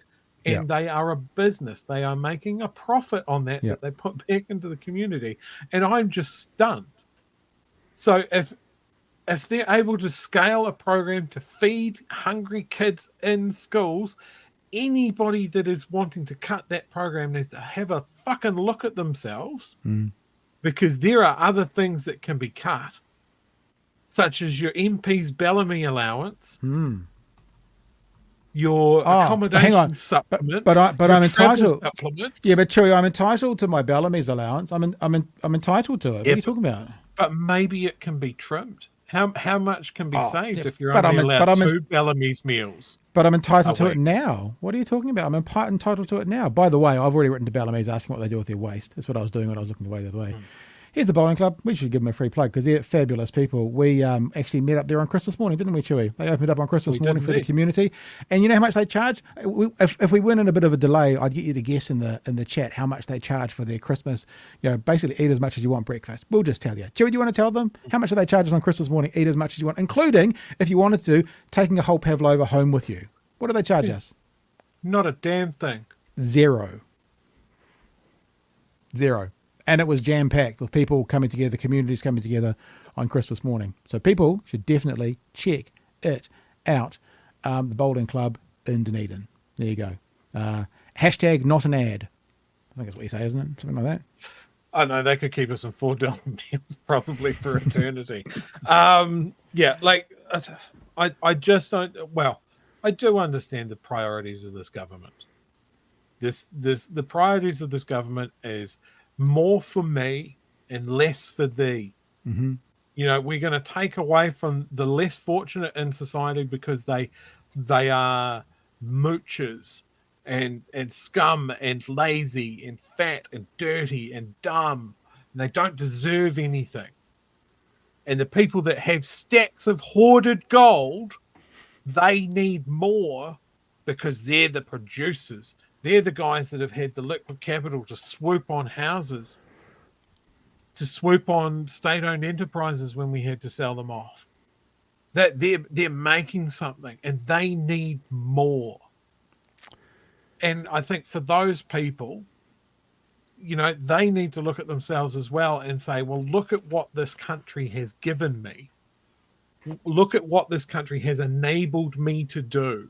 and they are a business. They are making a profit on that that they put back into the community, and I'm just stunned. So if they're able to scale a program to feed hungry kids in schools, anybody that is wanting to cut that program needs to have a fucking look at themselves, because there are other things that can be cut, such as your MP's Bellamy allowance, your accommodation supplement. But I'm entitled. Supplement. Yeah, but Chewy, I'm entitled to my Bellamy's allowance. I'm entitled to it. What are you talking about? But maybe it can be trimmed. How much can be saved if you're but only allowed I'm 2 Bellamy's meals? But I'm entitled to it now. What are you talking about? I'm entitled to it now. By the way, I've already written to Bellamy's asking what they do with their waste. That's what I was doing when I was looking away the other way. Here's the bowling club. We should give them a free plug because they're fabulous people. We actually met up there on Christmas morning, didn't we, Chewy? They opened up on Christmas morning for the community. And you know how much they charge? If we went in a bit of a delay, I'd get you to guess in the chat how much they charge for their Christmas. You know, basically eat as much as you want breakfast. We'll just tell you. Chewy, do you want to tell them? How much do they charge us on Christmas morning? Eat as much as you want, including, if you wanted to, taking a whole pavlova home with you. What do they charge us? Not a damn thing. Zero. And it was jam-packed with people coming together, communities coming together on Christmas morning. So people should definitely check it out. The Bowling Club in Dunedin. There you go. Hashtag not an ad. I think that's what you say, isn't it? Something like that. I know they could keep us on $4 meals probably for eternity. Yeah, like I just don't. Well, I do understand the priorities of this government. The priorities of this government is more for me and less for thee. Mm-hmm. You know, we're going to take away from the less fortunate in society because they are moochers and scum and lazy and fat and dirty and dumb. And they don't deserve anything. And the people that have stacks of hoarded gold, they need more because they're the producers. They're the guys that have had the liquid capital to swoop on houses, to swoop on state-owned enterprises when we had to sell them off. That they're making something and they need more. And I think for those people, you know, they need to look at themselves as well and say, well, look at what this country has given me. Look at what this country has enabled me to do.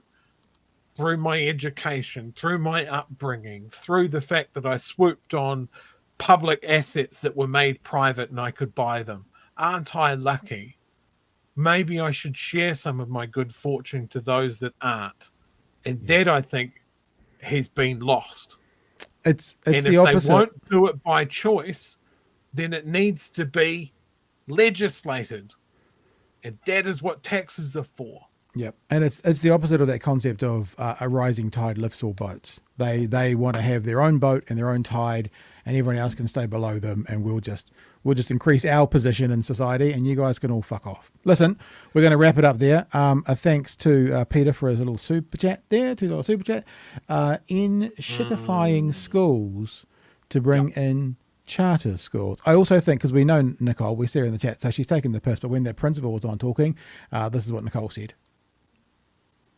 Through my education, through my upbringing, through the fact that I swooped on public assets that were made private and I could buy them. Aren't I lucky? Maybe I should share some of my good fortune to those that aren't. And that, I think, has been lost. It's and the if opposite. They won't do it by choice, then it needs to be legislated. And that is what taxes are for. Yep, and it's the opposite of that concept of a rising tide lifts all boats. They want to have their own boat and their own tide, and everyone else can stay below them, and we'll just increase our position in society, and you guys can all fuck off. Listen, we're going to wrap it up there. A thanks to Peter for his little super chat there, $2 super chat. In shitifying schools to bring in charter schools. I also think, because we know Nicole, we see her in the chat, so she's taking the piss, but when their principal was on talking, this is what Nicole said.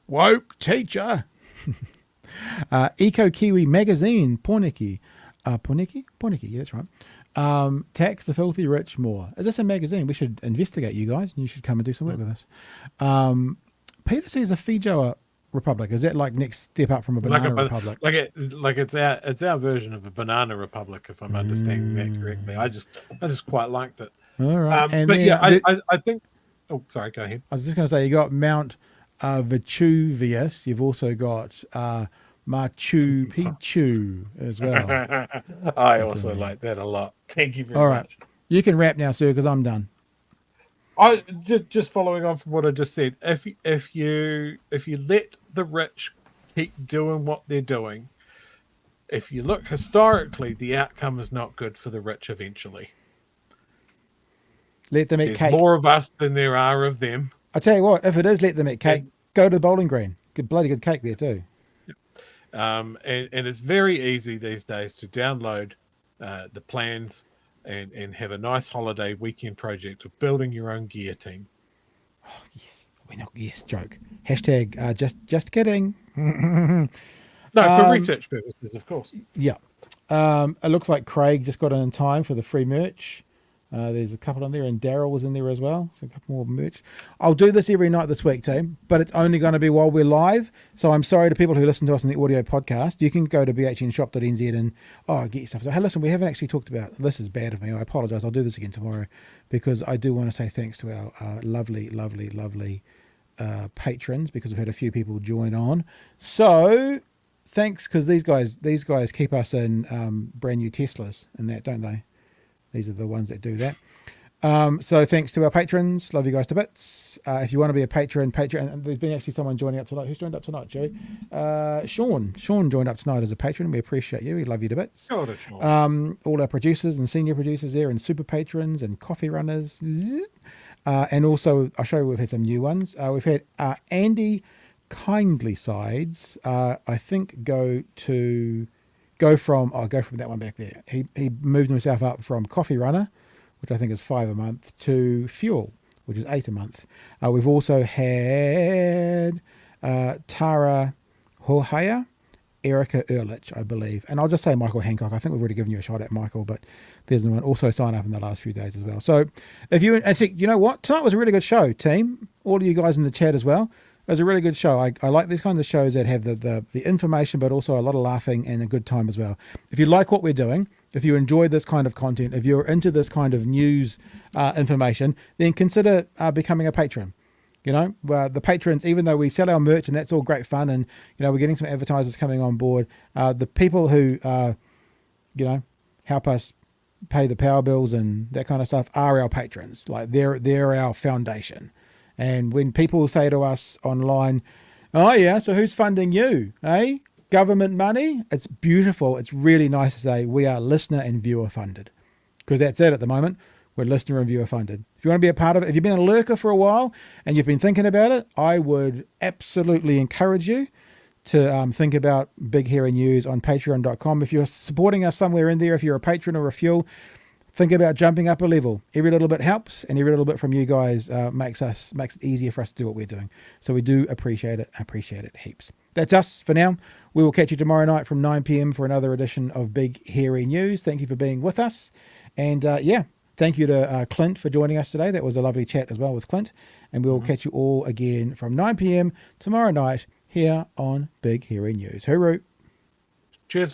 Woke teacher. Eco Kiwi magazine, Porniki. Porniki, yeah, that's right. Tax the filthy rich more. Is this a magazine? We should investigate, you guys, and you should come and do some work with us. Peter says a Fijoa republic. Is that like next step up from a banana republic? Like it's our version of a banana republic, if I'm understanding that correctly. I just quite liked it. All right, but yeah, I think. Oh, sorry. Go ahead. I was just going to say you got Mount Vesuvius. You've also got Machu Picchu as well. I also like that a lot. Thank you very much. All right, you can wrap now, sir, because I'm done. I just following on from what I just said. If you let the rich keep doing what they're doing, if you look historically, the outcome is not good for the rich eventually. Let them eat There's cake. more of us than there are of them. I tell you what, if it is let them eat cake, go to the bowling green. Get bloody good cake there too. And it's very easy these days to download the plans and have a nice holiday weekend project of building your own gear team. Oh, yes. We're not yes joke. Hashtag just kidding. No, for research purposes, of course. Yeah. It looks like Craig just got in time for the free merch. There's a couple on there, and Daryl was in there as well. So a couple more merch. I'll do this every night this week, team, but it's only going to be while we're live. So I'm sorry to people who listen to us on the audio podcast. You can go to bhnshop.nz and get your stuff. So, hey, listen, we haven't actually talked about, this is bad of me. I apologize. I'll do this again tomorrow because I do want to say thanks to our lovely patrons, because we've had a few people join on. So thanks, because these guys keep us in brand new Teslas and that, don't they? These are the ones that do that. So thanks to our patrons. Love you guys to bits. If you want to be a patron, and there's been actually someone joining up tonight. Who's joined up tonight, Joey? Sean joined up tonight as a patron. We appreciate you. We love you to bits. Oh, Sean. All our producers and senior producers there, and super patrons and coffee runners. And also, I'll show you, we've had some new ones. We've had Andy Kindly Sides, I think go from that one back there. He moved himself up from Coffee Runner, which I think is $5 a month, to Fuel, which is $8 a month. We've also had Tara Hohaya, Erica Ehrlich, I believe. And I'll just say Michael Hancock. I think we've already given you a shot at Michael, but there's one also sign up in the last few days as well. So if you, I think, you know what? Tonight was a really good show, team. All of you guys in the chat as well. It was a really good show. I like these kinds of shows that have the information, but also a lot of laughing and a good time as well. If you like what we're doing, if you enjoy this kind of content, if you're into this kind of news information, then consider becoming a patron. You know, the patrons, even though we sell our merch and that's all great fun, and, you know, we're getting some advertisers coming on board, the people who, you know, help us pay the power bills and that kind of stuff are our patrons. Like they're our foundation. And when people say to us online, oh yeah, so who's funding you? Eh? Government money? It's beautiful. It's really nice to say we are listener and viewer funded, because that's it at the moment. We're listener and viewer funded. If you want to be a part of it, if you've been a lurker for a while and you've been thinking about it, I would absolutely encourage you to think about Big Hairy News on patreon.com. If you're supporting us somewhere in there, if you're a patron or a fuel, think about jumping up a level. Every little bit helps, and every little bit from you guys makes it easier for us to do what we're doing. So we do appreciate it heaps. That's us for now. We will catch you tomorrow night from 9 p.m. for another edition of Big Hairy News. Thank you for being with us. And thank you to Clint for joining us today. That was a lovely chat as well with Clint. And we'll catch you all again from 9 p.m. tomorrow night here on Big Hairy News. Hooroo. Cheers.